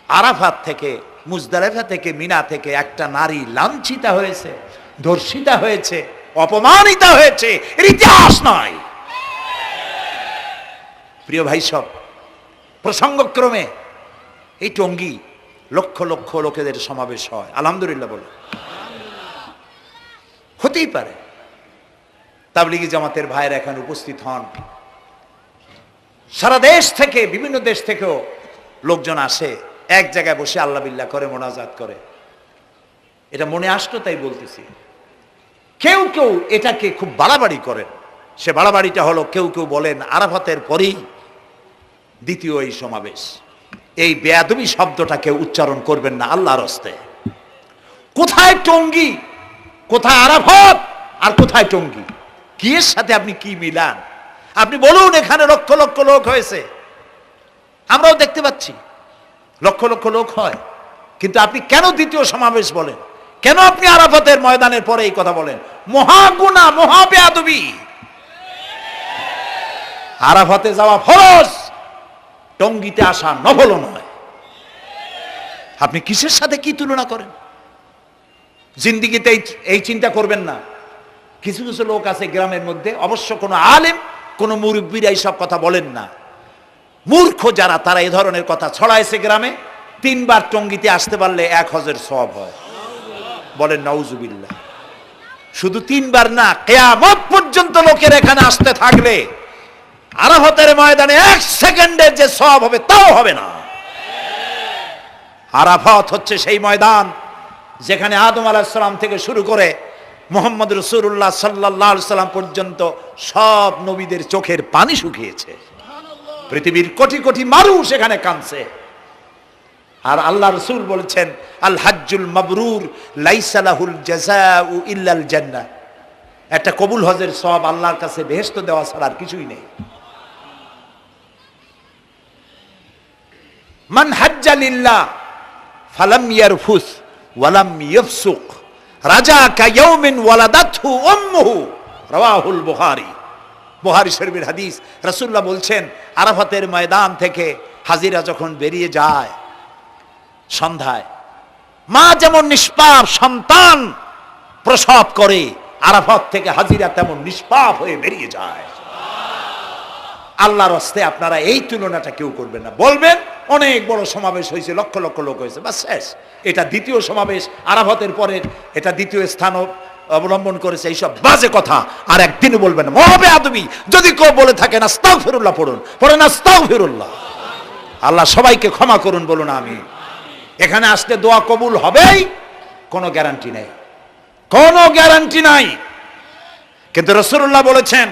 আরাফাত থেকে, মুজদালিফা থেকে, মিনা থেকে একটা নারী লাঞ্ছিতা হয়েছে, ধর্ষিতা হয়েছে, অপমানিতা হয়েছে, এর ইতিহাস নয়। প্রিয় ভাই সব, প্রসঙ্গক্রমে এই টঙ্গী লক্ষ লক্ষ লোকেদের সমাবেশ হয়, আলহামদুলিল্লাহ বলে। হতেই পারে তাবলিগি জামাতের ভাইয়েরা এখানে উপস্থিত হন, সারা দেশ থেকে, বিভিন্ন দেশ থেকেও লোকজন আসে, এক জায়গায় বসে আল্লাহ বিল্লাহ করে, মোনাজাত করে। এটা মনে আসলো তাই বলতেছি। কেউ কেউ এটাকে খুব বাড়াবাড়ি করেন। সে বাড়াবাড়িটা হলো, কেউ কেউ বলেন আরাফাতের পরেই দ্বিতীয় এই সমাবেশ। এই বেয়াদবি শব্দটা কেউ উচ্চারণ করবেন না আল্লাহর হস্তে। কোথায় টঙ্গী, কোথায় আরাফাত, আর কোথায় টঙ্গী? কি এর সাথে আপনি কি মিলান? আপনি বলুন এখানে লক্ষ লক্ষ লোক হয়েছে, আমরাও দেখতে পাচ্ছি লক্ষ লক্ষ লোক হয়, কিন্তু আপনি কেন দ্বিতীয় সমাবেশ বলেন? কেন আপনি আরাফাতের ময়দানের পরে এই কথা বলেন? মহাগুনাহ, মহা বেয়াদবি। আরাফাতে যাওয়া ফরজ, টঙ্গীতে আসা নফল নয়। আপনি কিসের সাথে কি তুলনা করেন? জিন্দিগিতে এই চিন্তা করবেন না। কিছু কিছু লোক আছে গ্রামের মধ্যে, অবশ্য কোনো আলেম, কোনো মুরব্বীরা এইসব কথা বলেন না। মূর্খ যারা, তারা এই ধরনের কথা ছড়াইছে গ্রামে। 3 বার টঙ্গীতে আসতে পারলে 1 হজের সওয়াব হয়। বলেন নাউজুবিল্লাহ। শুধু 3 বার না, কিয়ামত পর্যন্ত লোকের এখানে আসতে থাকলে আরাফাতের ময়দানে 1 সেকেন্ডের যে সওয়াব হবে তাও হবে না। আরাফাত হচ্ছে সেই ময়দান যেখানে আদম আলাইহিস সালাম থেকে শুরু করে মুহাম্মদ রাসূলুল্লাহ সাল্লাল্লাহু আলাইহি সাল্লাম পর্যন্ত সব নবীদের চোখের পানি শুকিয়েছে। পৃথিবীর কোটি কোটি মানুষ এখানে কাঁদছে। আর আল্লাহ রাসূল বলেছেন, আল হাজ্জুল মাবরুর লাইসা লাহুল জাযাউ ইল্লাল জান্নাহ। একটা কবুল হজের সওয়াব আল্লাহর কাছে বেহেশত দেওয়া ছাড়া আর কিছুই নেই। মান হাজ্জা লিল্লাহ ফালাম ইয়ারফুস ওয়ালাম ইয়াফসুক রাজাকা ইয়াউমিন ওয়ালাদাতহু উম্মুহু, রাওয়াহুল বুখারী। বুখারী শরীফের হাদিস। রাসূলুল্লাহ বলছেন, আরাফাতের ময়দান থেকে হাজিরা যখন বেরিয়ে যায় সন্ধ্যায়, মা যেমন নিষ্পাপ সন্তান প্রসব করে, আরাফাত থেকে হাজিরা তেমন নিষ্পাপ হয়ে বেরিয়ে যায়। আল্লাহর হস্তে আপনারা এই তুলনাটা কেউ করবেন না। বলবেন অনেক বড় সমাবেশ হয়েছে, লক্ষ লক্ষ লোক হয়েছে, বাস শেষ। এটা দ্বিতীয় সমাবেশ, আরাফাতের পরে এটা দ্বিতীয় স্থান অবলম্বন করেছে, এইসব বাজে কথা আর একদিনও বলবেন না। মহাবেয়াদবি যদি কেউ বলে থাকেন, আস্তাগফিরুল্লাহ পড়ুন আস্তাগফিরুল্লাহ। আল্লাহ সবাইকে ক্ষমা করুন, বলুন আমিন। এখানে আসলে দোয়া কবুল হবেই, কোনো গ্যারান্টি নেই, কোনো গ্যারান্টি নাই। কিন্তু রাসূলুল্লাহ বলেছেন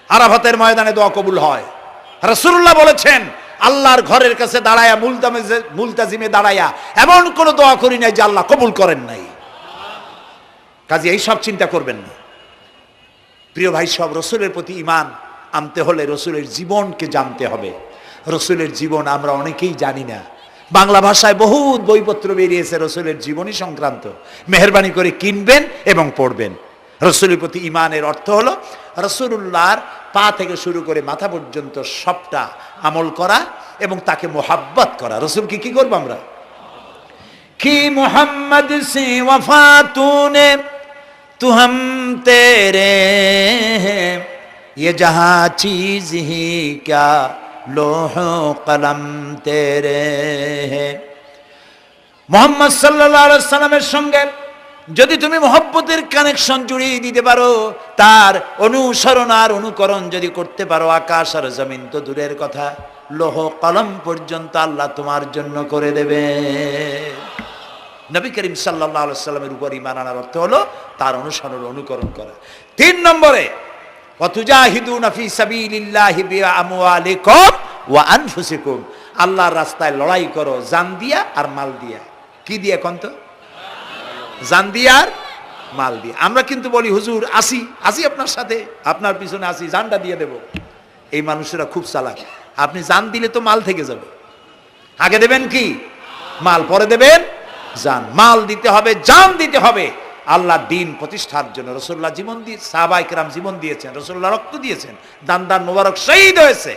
আরাফাতের ময়দানে দোয়া কবুল হয়। রাসূলুল্লাহ বলেছেন, আল্লাহর ঘরের কাছে দাঁড়ায়া, মুলতাজিমে দাঁড়ায়া এমন কোন দোয়া করি নাই যে আল্লাহ কবুল করেন নাই। কাজে এই সব চিন্তা করবেন না। প্রিয় ভাই সব, রসুলের প্রতি ঈমান আনতে হলে রসুলের জীবনকে জানতে হবে। রসুলের জীবন আমরা অনেকেই জানি না। বাংলা ভাষায় বহুত বইপত্র বেরিয়েছে রসুলের জীবনী সংক্রান্ত। মেহেরবানি করে কিনবেন এবং পড়বেন। রসুলের প্রতি ঈমানের অর্থ হলো রসুলুল্লাহর পা থেকে শুরু করে মাথা পর্যন্ত সবটা আমল করা এবং তাকে মোহাব্বত করা। রসুলকে কি করবো আমরা? কি মোহাম্মদ সে ওয়াফা তূনে তু হাম তেরে ये जहां चीज ही क्या लोह कलम तेरे है। মোহাম্মদ সাল্লাল্লাহু আলাইহি সাল্লামের সঙ্গে যদি তুমি মহব্বতের কানেকশন জুড়িয়ে দিতে পারো, তার অনুসরণ আর অনুকরণ যদি করতে পারো, আকাশ আর জমিন তো দূরের কথা, লোহ কলম পর্যন্ত আল্লাহ তোমার জন্য করে দেবে। নবী করিম সাল্লাল্লাহু আলাইহি সাল্লামের উপর ঈমান আনার অর্থ হলো তার অনুসরণ অনুকরণ করা। 3 নম্বরে ওয়াতুজাহিদুনা ফি সাবিলিল্লাহি বিআমওয়ালিকুম ওয়া আনফুসিকুম। আল্লাহর রাস্তায় লড়াই করো জান দিয়া আর মাল দিয়া। কি দিয়া কোন তো? জান দিয়া আর মাল দিয়া। আমরা কিন্তু বলি হুজুর আসি আপনার সাথে, আপনার পিছনে আসি, জানটা দিয়ে দেব। এই মানুষেরা খুব চালাক। আপনি জান দিলে তো মাল থেকে যাবে। আগে দেবেন কি? মাল, পরে দেবেন জান। মাল দিতে হবে, জান দিতে হবে আল্লাহ দ্বীন প্রতিষ্ঠার জন্য। রাসূলুল্লাহ জীবন দিয়ে, সাহাবায়ে কেরাম জীবন দিয়েছেন, রাসূলুল্লাহ রক্ত দিয়েছেন, দান মোবারক শহীদ হয়েছে।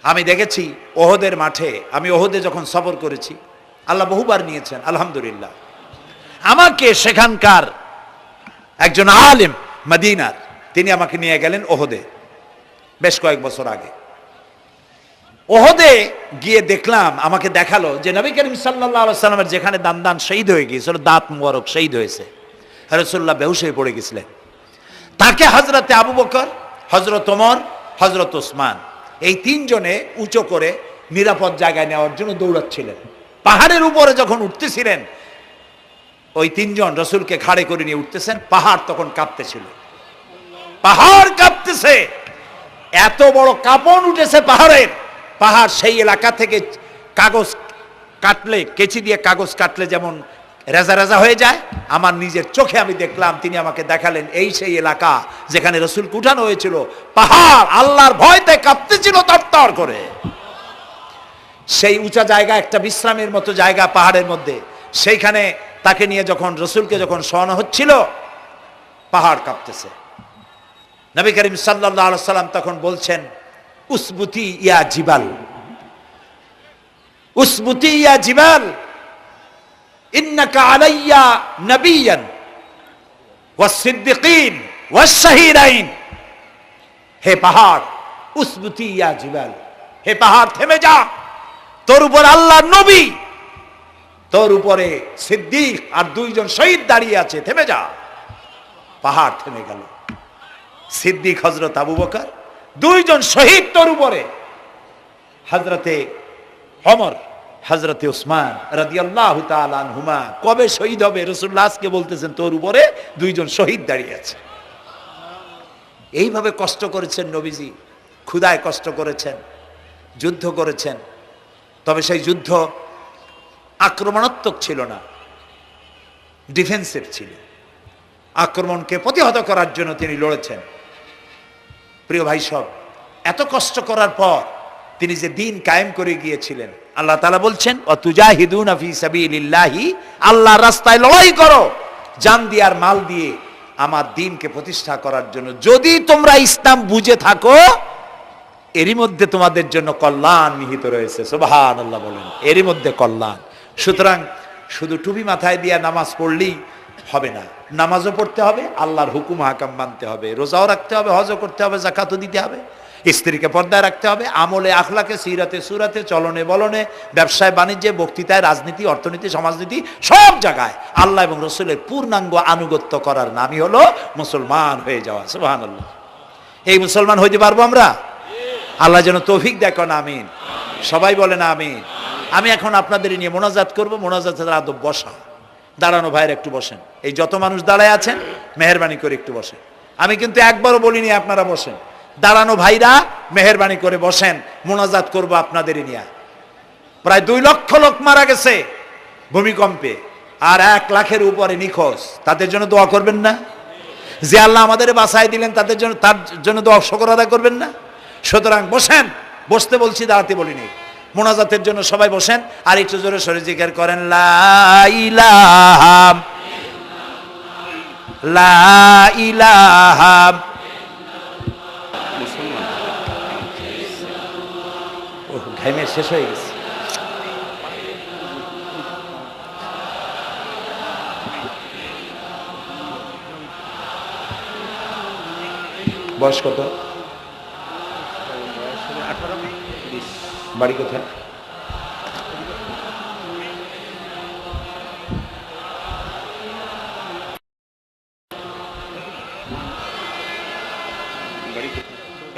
আমি দেখেছি ওহদের মাঠে, আমি ওহদে যখন সফর করেছি, আল্লাহ বহুবার নিয়েছেন আলহামদুলিল্লাহ। আমাকে সেখানকার একজন আলেম মদিনার, তিনি আমাকে নিয়ে গেলেন ওহদে বেশ কয়েক বছর আগে। ওহদে গিয়ে দেখলাম, আমাকে দেখালো যে নবী করিম সাল্লাল্লাহু আলাইহি সাল্লামের যেখানে দান শহীদ হয়ে গিয়েছিল, দাঁত মোবারক শহীদ হয়েছে, রাসূলুল্লাহ বেহুশ হয়ে পড়ে গেছিলেন। তাকে হযরতে আবু বকর, হযরত ওমর, হযরত ওসমান, এই 3 জনে উঁচু করে নিরাপদ জায়গায় নেওয়ার জন্য দৌড়াচ্ছিলেন। পাহাড়ের উপরে যখন উঠতেছিলেন, ওই তিনজন রসুলকে ঘাড়ে করে নিয়ে উঠতেছেন, পাহাড় তখন কাঁপতেছিল, পাহাড় কাঁপতেছে, এত বড় কাঁপন উঠেছে পাহাড়ের। পাহাড় সেই এলাকা থেকে কাগজ কাটলে, কেচি দিয়ে কাগজ কাটলে যেমন রেজা রেজা হয়ে যায়, আমার নিজের চোখে আমি দেখলাম। তিনি আমাকে দেখালেন এই সেই এলাকা যেখানে রসুলকে উঠানো হয়েছিল। পাহাড় আল্লাহর ভয়তে কাঁপতেছিল তরতর করে। সেই উঁচা জায়গা, একটা বিশ্রামের মতো জায়গা পাহাড়ের মধ্যে, সেইখানে তাকে নিয়ে যখন রসুলকে যখন শোয়ানো হচ্ছিল, পাহাড় কাঁপতেছে। নবী করিম সাল্লাল্লাহু আলাইহি সাল্লাম তখন বলছেন, উসবুতি ইয়া জিবাল, উসবুতি ইয়া জিবাল, ইন্নাকা আলাইয়া নবিয়ান ওয়াস সিদ্দিকিন ওয়াস শাহিদাইন। হে পাহাড়, উসবুতি ইয়া জিবাল, হে পাহাড় থেমে যা, তোর উপর আল্লাহর নবী, তোর উপরে সিদ্দিক আর দুইজন শহীদ দাঁড়িয়ে আছে, থেমে যা। পাহাড় থেমে গেল। সিদ্দিক হযরত আবু বকর, দুইজন শহীদ তোর উপরে, হযরতে ওমর, হযরতে উসমান রাদিয়াল্লাহু তাআলা আনহুমা। কবে শহীদ হবে রাসূলুল্লাহ আজকে বলতেছেন, তোর উপরে দুইজন শহীদ দাঁড়িয়ে আছে। এইভাবে কষ্ট করেছেন নবীজি, ক্ষুধায় কষ্ট করেছেন, যুদ্ধ করেছেন। তবে সেই যুদ্ধ আক্রমণাত্মক ছিল না, ডিফেন্সিভ ছিল। আক্রমণকে প্রতিহত করার জন্য তিনি লড়েছেন। প্রিয় ভাই সব, এত কষ্ট করার পর তিনি যে দিন কায়েম করে গিয়েছিলেন, আল্লাহ তাআলা বলছেন, ওয়াতুজাহিদুনা ফি সাবিলিল্লাহি, আল্লাহর রাস্তায় লড়াই করো জান দিয়ে আর মাল দিয়ে আমার দ্বীনকে প্রতিষ্ঠা করার জন্য। যদি তোমরা ইসলাম বুঝে থাকো, এরই মধ্যে তোমাদের জন্য কল্যাণ নিহিত রয়েছে। সুবহানাল্লাহ বলেন, এরই মধ্যে কল্যাণ। সুতরাং শুধু টুপি মাথায় দিয়ে নামাজ পড়লেই হবে না, নামাজও পড়তে হবে, আল্লাহর হুকুম হাকাম মানতে হবে, রোজাও রাখতে হবে, হজও করতে হবে, যাকাতও দিতে হবে, স্ত্রীকে পর্দায় রাখতে হবে, আমলে আখলাকে, সিরাতে সুরাতে, চলনে বলনে, ব্যবসায় বাণিজ্যে, বক্তৃতায়, রাজনীতি, অর্থনীতি, সমাজনীতি, সব জায়গায় আল্লাহ এবং রসুলের পূর্ণাঙ্গ আনুগত্য করার নামই হলো মুসলমান হয়ে যাওয়া। সুবহানাল্লাহ। এই মুসলমান হইতে পারবো আমরা? আল্লাহ যেন তৌফিক দেখেন, আমিন। সবাই বলেন আমিন। আমি এখন আপনাদের নিয়ে মোনাজাত করব। মোনাজাতের আদব বসা, দাঁড়ানো ভাইয়ের একটু বসেন। এই যত মানুষ দাঁড়ায় আছেন, মেহেরবানি করে একটু বসেন। আমি কিন্তু একবারও বলিনি আপনারা বসেন। দাঁড়ানো ভাইরা মেহেরবানি করে বসেন, মোনাজাত করব আপনাদের নিয়ে। প্রায় 2 লক্ষ লোক মারা গেছে ভূমিকম্পে, আর 1 লাখের উপরে নিখোঁজ। তাদের জন্য দোয়া করবেন না? যে আল্লাহ আমাদের বাঁচাই দিলেন, তার জন্য দোয়া শুকর আদায় করবেন না? সুতরাং বসেন, বসতে বলছি, দাঁড়াতে বলিনি। মোনাজাতের জন্য সবাই বসেন, আর একটু জোরে সরে জিকির করেন, লা ইলাহা লা ইলাহা। ঘাইমে শেষ হয়ে গেছে। বয়স কত? বাড়ি কোথায়?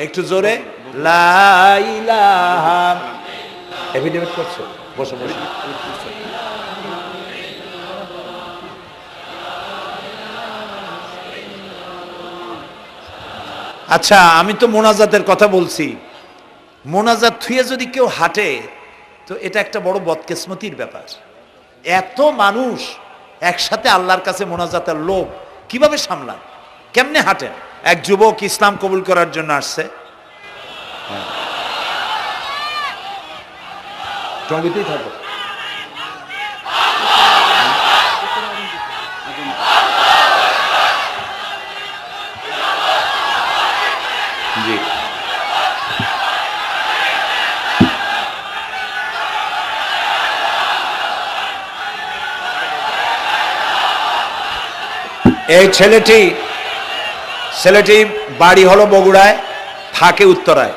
একটু জোরে, লা ইলাহা। এফিডেভিট করছো? বসো বসো। আচ্ছা, আমি তো মোনাজাতের কথা বলছি। মোনাজাত থুয়ে যদি কেউ হাঁটে, তো এটা একটা বড় বদকিসমতির ব্যাপার। এত মানুষ একসাথে আল্লাহর কাছে মোনাজাতের লোক কিভাবে সামলান, কেমনে হাঁটেন? এক যুবক ইসলাম কবুল করার জন্য আসছে। টঙ্গিতেই থাকো। জি, এই ছেলেটি বাড়ি হলো বগুড়ায়, থাকে উত্তরায়।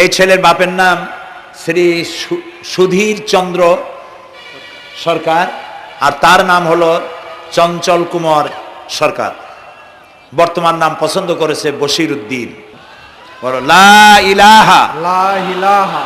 এই ছেলের বাপের নাম শ্রী সুধীর চন্দ্র সরকার, আর তার নাম হলো চঞ্চল কুমার সরকার। বর্তমান নাম পছন্দ করেছে বশির উদ্দিন। বলো লা ইলাহা লা ইলাহা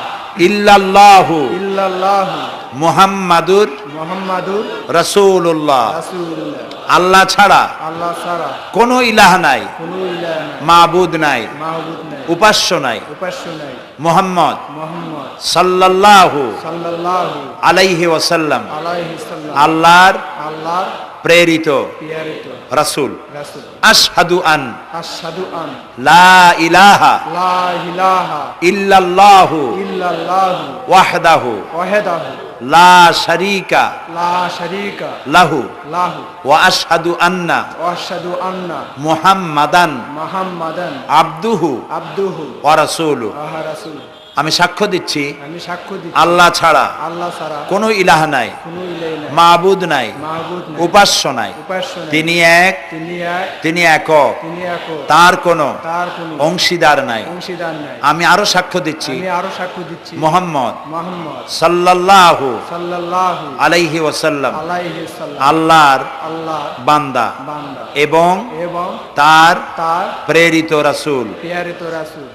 ইল্লাল্লাহু ইল্লাল্লাহু মুহাম্মাদুর মুহাম্মাদুর রাসূলুল্লাহ। রাসূলুল্লাহ। আল্লাহ ছাড়া আল্লাহ ছাড়া কোনো ইলাহ নাই, কোনো ইলাহ নাই, মাবুদ নাই, মাহবুব নাই, উপাস্য নাই। উপাস্য নাই। মুহাম্মদ মুহাম্মদ সাল্লাল্লাহু সাল্লাল্লাহু আলাইহি ওয়াসাল্লাম আলাইহি সাল্লাম আল্লাহর আল্লাহর প্রেরিত প্রেরিত রাসূল। রাসূল। আশহাদু আন আশহাদু আন লা ইলাহা লা ইলাহা ইল্লাল্লাহু ইল্লাল্লাহু ওয়াহদাহু ওয়াহদাহু লা শারীকা লা শারীকা লাহু লাহু ওয়া আশহাদু আন্না ওয়া আশহাদু আন্না মুহাম্মাদান মুহাম্মাদান আবদুহু আবদুহু ওয়া রাসূলুহু। ওয়া রাসূলুহু। আমি সাক্ষ্য দিচ্ছি আমি সাক্ষ্য দিচ্ছি আল্লাহ ছাড়া আল্লাহ ছাড়া কোনো ইলাহ নাই, কোনো ইলাহ নাই, মাবুদ নাই, মাহবুব নাই, উপাস্য নাই। উপাস্য নাই। তিনি এক, তিনি এক, তিনি একক, তিনি একক, তার কোনো তার কোনো অংশীদার নাই। অংশীদার নাই। আমি আরো সাক্ষ্য দিচ্ছি আমি আরো সাক্ষ্য দিচ্ছি মুহাম্মদ মুহাম্মদ সাল্লাল্লাহু সাল্লাল্লাহু আলাইহি ওয়াসাল্লাম আলাইহি সাল্লাম আল্লাহর আল্লাহর বান্দা বান্দা এবং এবং তার তার প্রেরিত রাসূল। প্রেরিত রাসূল।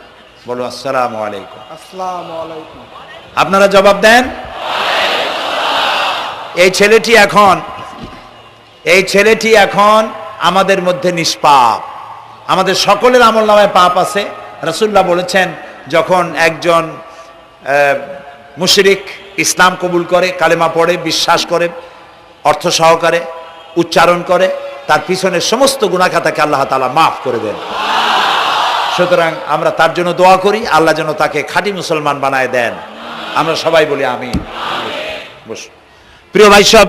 বলো আসসালামু আলাইকুম। আসসালামু আলাইকুম। আপনারা জবাব দেন। এই ছেলেটি এখন আমাদের মধ্যে নিষ্পাপ। আমাদের সকলের আমলনামায় পাপ আছে। রাসূলুল্লাহ বলেছেন, যখন একজন মুশরিক ইসলাম কবুল করে, কালেমা পড়ে, বিশ্বাস করে, অর্থ সহকারে উচ্চারণ করে, তার পিছনের সমস্ত গুনাহ খাতাকে আল্লাহ তাআলা মাফ করে দেন। সুতরাং আমরা তার জন্য দোয়া করি, আল্লাহ যেন তাকে খাঁটি মুসলমান বানায় দেন। আমরা সবাই বলি আমিন। বসুন। প্রিয় ভাই সব,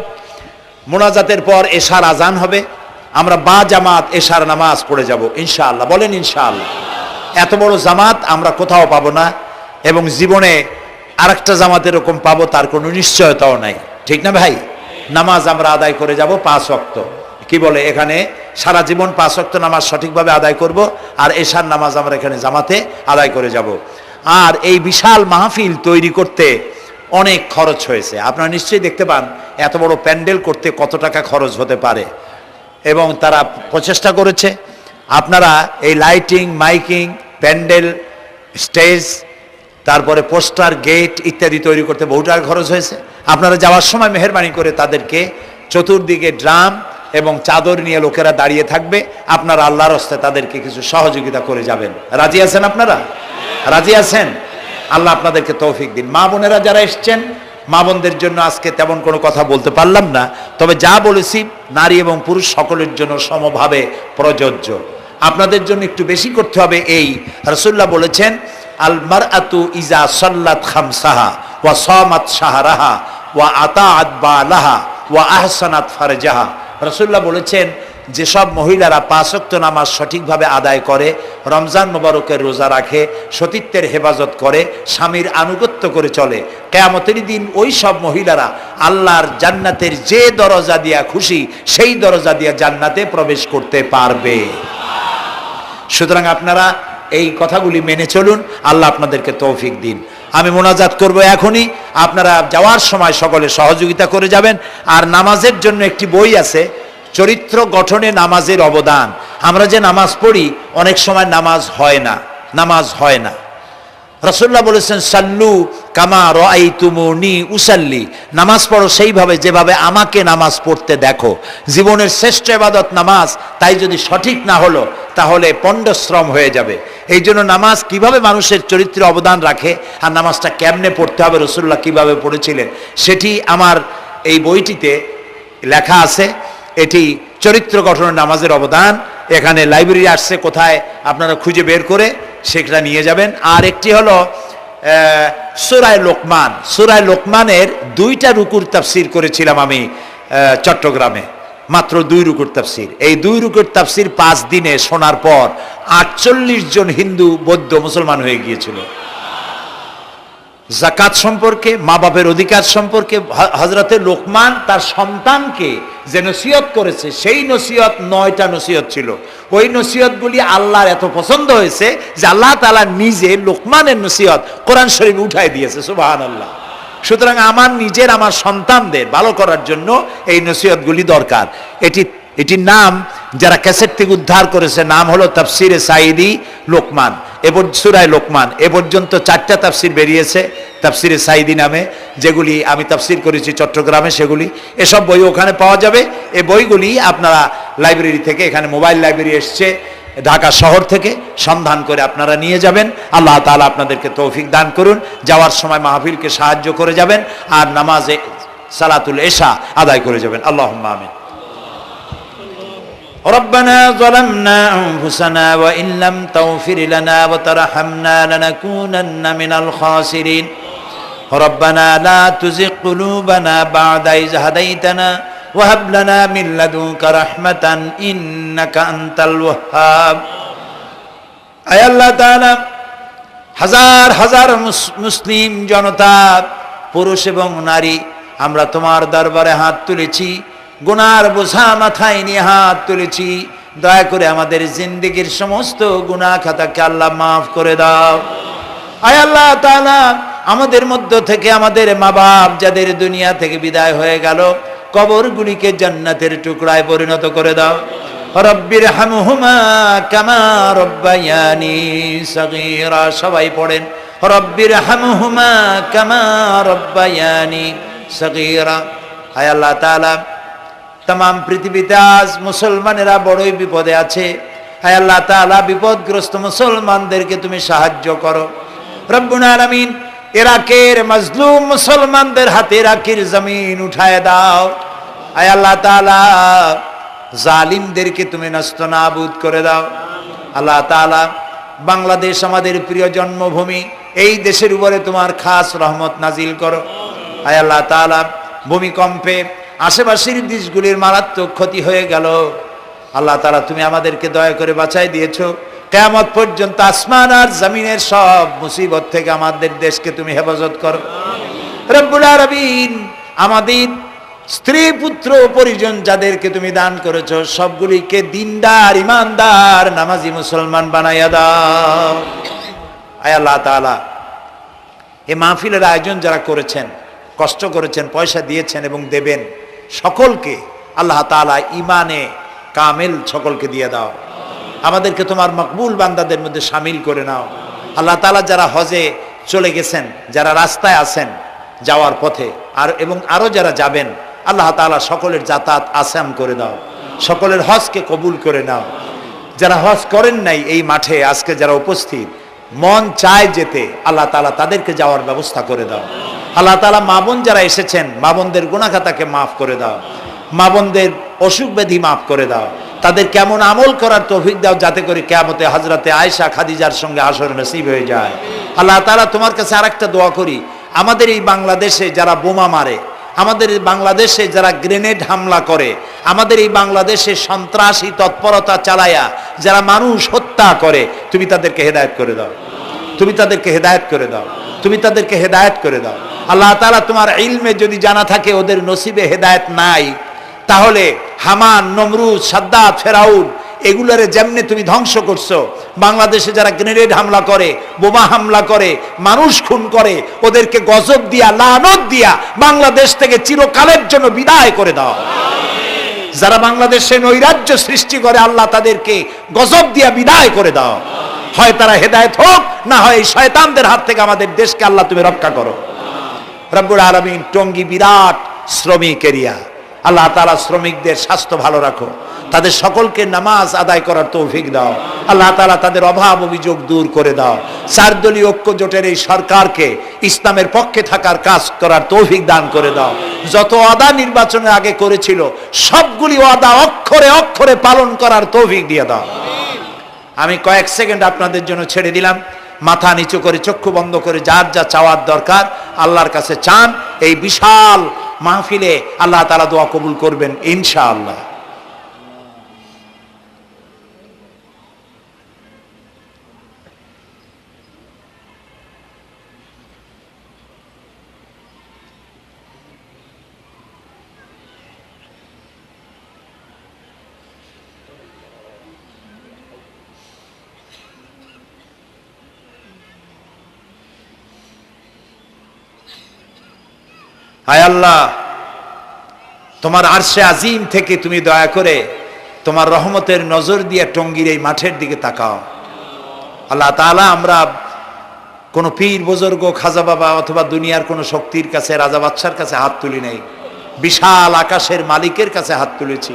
মোনাজাতের পর এশার আজান হবে। আমরা বা জামাত এশার নামাজ পড়ে যাব ইনশাআল্লাহ। বলেন ইনশাআল্লাহ। এত বড় জামাত আমরা কোথাও পাবো না, এবং জীবনে আরেকটা জামাত এরকম পাবো তার কোনো নিশ্চয়তাও নাই। ঠিক না ভাই? নামাজ আমরা আদায় করে যাব 5 ওয়াক্ত। কি বলে, এখানে সারা জীবন 5 ওয়াক্ত নামাজ সঠিকভাবে আদায় করব, আর এশার নামাজ আমরা এখানে জামাতে আদায় করে যাব। আর এই বিশাল মাহফিল তৈরি করতে অনেক খরচ হয়েছে। আপনারা নিশ্চয়ই দেখতে পান এত বড় প্যান্ডেল করতে কত টাকা খরচ হতে পারে, এবং তারা প্রচেষ্টা করেছে। আপনারা এই লাইটিং, মাইকিং, প্যান্ডেল, স্টেজ, তারপরে পোস্টার, গেট ইত্যাদি তৈরি করতে বহু টাকা খরচ হয়েছে। আপনারা যাওয়ার সময় মেহেরবানি করে তাদেরকে চতুর্দিকে ড্রাম এবং চাদর নিয়ে লোকেরা দাঁড়িয়ে থাকবে, আপনারা আল্লাহর রাস্তায় তাদেরকে কিছু সহযোগিতা করে যাবেন। রাজি আছেন আপনারা? রাজি আছেন? আল্লাহ আপনাদেরকে তৌফিক দিন। মা বোনেরা যারা এসছেন, মা বোনদের জন্য আজকে তেমন কোনো কথা বলতে পারলাম না, তবে যা বলেছি নারী এবং পুরুষ সকলের জন্য সমভাবে প্রযোজ্য। আপনাদের জন্য একটু বেশি করতে হবে। এই রাসূলুল্লাহ বলেছেন, আল মারআতু ইজা সাল্লাত খামসাহা ওয়া সামাত শাহরাহা ওয়া আতাআত বালাহা ওয়া আহসানাত ফারজাহা। রাসূলুল্লাহ বলেছেন, যেসব মহিলারা 5 ওয়াক্ত নামাজ সঠিকভাবে আদায় করে, রমজান মোবারকের রোজা রাখে, সতীত্বের হেফাজত করে, স্বামীর আনুগত্য করে চলে, কিয়ামতের দিন ওই সব মহিলারা আল্লাহর জান্নাতের যে দরজা দিয়া খুশি সেই দরজা দিয়া জান্নাতে প্রবেশ করতে পারবে। সুতরাং আপনারা এই কথাগুলি মেনে চলুন। আল্লাহ আপনাদেরকে তৌফিক দিন। আমি মোনাজাত করব এখনই, আপনারা যাওয়ার সময় সকলে সহযোগিতা করে যাবেন। আর নামাজের জন্য একটি বই আছে, চরিত্র গঠনে নামাজের অবদান। আমরা যে নামাজ পড়ি অনেক সময় নামাজ হয় না। রাসূলুল্লাহ বলেছেন, সাল্লু কামা রাআইতুমুনি উসাল্লি। নামাজ পড়ো সেইভাবে যেভাবে আমাকে নামাজ পড়তে দেখো। জীবনের শ্রেষ্ঠ ইবাদত নামাজ, তাই যদি সঠিক না হলো তাহলে পণ্ডশ্রম হয়ে যাবে। এই জন্য নামাজ কিভাবে মানুষের চরিত্রে অবদান রাখে, আর নামাজটা কেমনে পড়তে হবে, রাসূলুল্লাহ কিভাবে পড়েছিলেন, সেটি আমার এই বইটিতে লেখা আছে। এটি চরিত্র গঠনের নামাজের অবদান। এখানে লাইব্রেরি আসছে, কোথায় আপনারা খুঁজে বের করে সেটা নিয়ে যাবেন। আর একটি হলো সূরায়ে লোকমান। সূরায়ে লোকমানের 2টা রুকুর তাফসীর করেছিলাম আমি চট্টগ্রামে, মাত্র 2 রুকুর তাফসীর। এই 2 রুকুর তাফসীর 5 দিনে শোনার পর 48 জন হিন্দু, বৌদ্ধ, মুসলমান হয়ে গিয়েছিল। যাকাত সম্পর্কে, মা বাপের অধিকার সম্পর্কে হযরতে লোকমান তার সন্তানকে যে নসিহত করেছে, সেই নসিহত 9টা নসিহত ছিল। ওই নসিহতগুলি আল্লাহর এত পছন্দ হয়েছে যে আল্লাহ তাআলা নিজে লোকমানের নসিহত কোরআন শরীফে উঠায় দিয়েছে। সুবহানাল্লাহ। সুতরাং আমার সন্তানদের ভালো করার জন্য এই নসিহতগুলি দরকার। এটির নাম যারা ক্যাসেট থেকে উদ্ধার করেছে, নাম হলো তাফসিরে সাঈদী লোকমান। সূরা লোকমান এ পর্যন্ত 4টা তাফসির বেরিয়েছে, তাফসিরে সাইদি নামে, যেগুলি আমি তাফসির করেছি চট্টগ্রামে, সেগুলি এসব বই ওখানে পাওয়া যাবে। এই বইগুলি আপনারা লাইব্রেরি থেকে, এখানে মোবাইল লাইব্রেরি এসছে ঢাকা শহর থেকে, সন্ধান করে আপনারা নিয়ে যাবেন। আল্লাহ তাআলা আপনাদেরকে তৌফিক দান করুন। যাওয়ার সময় মাহফিলকে সাহায্য করে যাবেন, আর নামাজে সালাতুল এশা আদায় করে যাবেন। আল্লাহুম্মা আমিন। ربنا ظلمنا أنفسنا وإن لم تغفر لنا وترحمنا لنكونن من الخاسرين ربنا لا تزغ قلوبنا بعد إذ هديتنا وهب لنا من لدنك رحمة إنك أنت الوهاب আয় আল্লাহ তাআলা, হাজার হাজার মুসলিম জনতা, পুরুষ এবং নারী, আমরা তোমার দরবারে হাত তুলেছি, গুনার বোঝা মাথায় নিয়ে হাত তুলেছি। দয়া করে আমাদের জিন্দেগীর সমস্ত গুনাহ খাতাকে আল্লাহ মাফ করে দাও। আয় আল্লাহ তাআলা, আমাদের মধ্য থেকে আমাদের মা বাপ যাদের দুনিয়া থেকে বিদায় হয়ে গেল, কবরগুলিকে জান্নাতের টুকরায় পরিণত করে দাও। রব্বির হামহুমা কামা রব্বায়ানি সগীরা, সবাই পড়েন রব্বির হামহুমা কামা রব্বায়ানি সগীরা। আয় আল্লাহ তাআলা, तमाम পৃথিবীতে আজ মুসলমানেরা বড়ই বিপদে আছে। হায় আল্লাহ তাআলা, বিপদগ্রস্ত মুসলমানদেরকে তুমি সাহায্য করো রব্বুল আলামিন। ইরাকের মাজলুম মুসলমানদের হাতে ইরাকের জমিন উঠায় দাও। হায় আল্লাহ তাআলা, জালিমদেরকে তুমি নস্তনাবুদ করে দাও। আল্লাহ তাআলা, বাংলাদেশ আমাদের প্রিয় জন্মভূমি, এই দেশের উপরে তোমার খাস রহমত নাজিল করো। হায় আল্লাহ তাআলা, ভূমিকম্পে আশেপাশের দেশগুলির মারাত্মক ক্ষতি হয়ে গেল। আল্লাহ তাআলা, তুমি আমাদেরকে দয়া করে বাঁচাই দিয়েছো। কিয়ামত পর্যন্ত আসমান আর জমিনের সব মুসিবত থেকে আমাদের দেশকে তুমি হেফাজত করো রব্বুল আলামিন। আমাদের স্ত্রী পুত্র পরিজন যাদেরকে তুমি দান করেছো, সবগুলিকে দিনদার, ইমানদার, নামাজি মুসলমান বানাইয়া দাও। আয় আল্লাহ তাআলা, এই মাহফিলের আয়োজন যারা করেছেন, কষ্ট করেছেন, পয়সা দিয়েছেন এবং দেবেন, সকলকে আল্লাহ তাআলা ইমানে কামেল সকলকে দিয়ে দাও। আমাদেরকে তোমার মকবুল বান্দাদের মধ্যে শামিল করে নাও। আল্লাহ তাআলা, যারা হজে চলে গেছেন, যারা রাস্তায় আছেন যাওয়ার পথে, আর এবং আরো যারা যাবেন, আল্লাহ তাআলা সকলের যাতায়াত আসান করে দাও, সকলের হজকে কবুল করে নাও। যারা হজ করেন নাই, এই মাঠে আজকে যারা উপস্থিত, মন চায় যেতে, আল্লাহ তাআলা তাদেরকে যাওয়ার ব্যবস্থা করে দাও। আল্লাহ তাআলা, মা বোন যারা এসেছেন, মা বোনদের গুনাহ খাতাকে মাফ করে দাও, মা বোনদের অসুখ ব্যাধি মাফ করে দাও, তাদের কেমন আমল করার তৌফিক দাও, যাতে করে কিয়ামতে হযরতে আয়েশা খাদিজার সঙ্গে হাসর নসিব হয়ে যায়। আল্লাহ তাআলা, তোমার কাছে আরেকটা দোয়া করি, আমাদের এই বাংলাদেশে যারা বোমা মারে, আমাদের এই বাংলাদেশে যারা গ্রেনেড হামলা করে, আমাদের এই বাংলাদেশে সন্ত্রাসী তৎপরতা চালায়া যারা মানুষ হত্যা করে, তুমি তাদেরকে হেদায়েত করে দাও, তুমি তাদেরকে হেদায়েত করে দাও, তুমি তাদেরকে হেদায়েত করে দাও। আল্লাহ তাআলা, তোমার ইলমে যদি জানা থাকে ওদের নসিবে হেদায়েত নাই, তাহলে হামান, নমরুদ, সাদ্দাত, ফেরাউন এগুলারে যেমনে তুমি ধ্বংস করছো, বাংলাদেশে যারা গ্রেনেড হামলা করে, বোমা হামলা করে, মানুষ খুন করে, ওদেরকে গজব দিয়া, লানত দিয়া বাংলাদেশ থেকে চিরকালের জন্য বিদায় করে দাও। যারা বাংলাদেশে নৈরাজ্য সৃষ্টি করে, আল্লাহ তাদেরকে গজব দিয়া বিদায় করে দাও। হয় তারা হেদায়েত হোক, না হয় এই শয়তানদের হাত থেকে আমাদের দেশকে আল্লাহ তুমি রক্ষা করো রব্বুল আলামিন। টঙ্গী বিরাট শ্রমিক এরিয়া, আল্লাহ তাআলা শ্রমিকদের স্বাস্থ্য ভালো রাখো, তাদের সকলকে নামাজ আদায় করার তৌফিক দাও। আল্লাহ তাআলা, তাদের অভাব অভিযোগ দূর করে দাও। 4 দলীয় ঐক্য জোটের এই সরকারকে ইসলামের পক্ষে থাকার কাজ করার তৌফিক দান করে দাও। যত ওয়াদা নির্বাচনের আগে করেছিল, সবগুলি ওয়াদা অক্ষরে অক্ষরে পালন করার তৌফিক দিয়ে দাও। আমি কয়েক সেকেন্ড আপনাদের জন্য ছেড়ে দিলাম। মাথা নিচু করে, চক্ষু বন্ধ করে, যার যা চাওয়ার দরকার আল্লাহর কাছে চান। এই বিশাল মাহফিলে আল্লাহ তাআলা দোয়া কবুল করবেন ইনশাআল্লাহ। হায় আল্লাহ, তোমার আরশে আজিম থেকে তুমি দয়া করে তোমার রহমতের নজর দিয়ে টঙ্গীর এই মাঠের দিকে তাকাও। আল্লাহ তাআলা আমরা কোনো পীর বুজুর্গ খাজা বাবা অথবা দুনিয়ার কোনো শক্তির কাছে রাজা বাদশার কাছে হাত তুলি নাই, বিশাল আকাশের মালিকের কাছে হাত তুলেছি,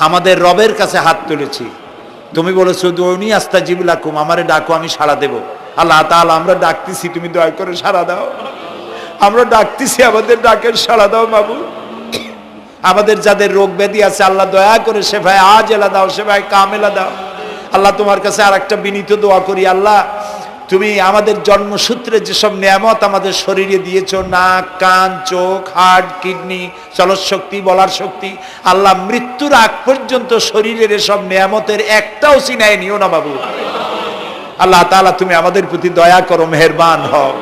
আমাদের রবের কাছে হাত তুলেছি। তুমি বলেছো দুনি আস্তাজিবু লাকুম, আমারে ডাকো আমি সাড়া দেব। আল্লাহ তাআলা আমরা ডাকতেছি, তুমি দয়া করে সাড়া দাও। আমরা ডাকতেছি, আমাদের ডাকের সাড়া দাও মাবুদ। আমাদের যাদের রোগ ব্যাধি আছে আল্লাহ দয়া করে শেফায়ে আজেলা দাও, শেফায়ে কামেলা দাও। আল্লাহ তোমার কাছে আর একটা বিনীত দোয়া করি, আল্লাহ তুমি আমাদের জন্মসূত্রে যেসব নিয়ামত আমাদের শরীরে দিয়েছো, নাক কান চোখ হার্ট কিডনি চলৎ শক্তি বলার শক্তি, আল্লাহ মৃত্যুর আগ পর্যন্ত শরীরের এসব নিয়ামতের একটাও সিনায় নিও না বাবু। আল্লাহ তাআলা তুমি আমাদের প্রতি দয়া করো, মেহেরবান হও।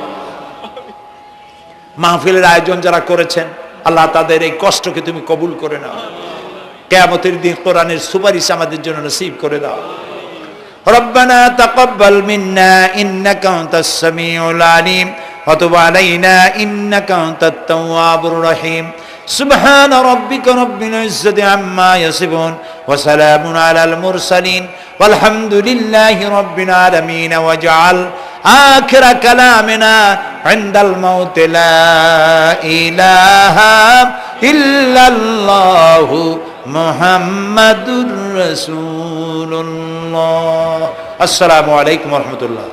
মাহফিলের আয়োজন যারা করেছেন আল্লাহ তাদের এই কষ্টকে তুমি কবুল করে নাও। কিয়ামতের দিন কোরআনের সুপারিশ আমাদের জন্য নসিব করে দাও। রব্বানা তাকাব্বাল মিন্না ইন্নাকা আনতাস সামিউল আলিম ওয়া তুব আলাইনা ইন্নাকা আনতাত তাওয়াবুর রহিম। সুবহান রাব্বিকা রাব্বিল ইজ্জাতি আম্মা ইয়াসিফুন ওয়া সালামুন আলাল মুরসালিন ওয়ালহামদুলিল্লাহি রাব্বিল আলামিন। ওয়াজআল আখিরা কালামিনা ইনদাল মাউত লা ইলাহা ইল্লাল্লাহু মুহাম্মাদুর রাসূলুল্লাহ। আসসালামু আলাইকুম ওয়া রাহমাতুল্লাহ।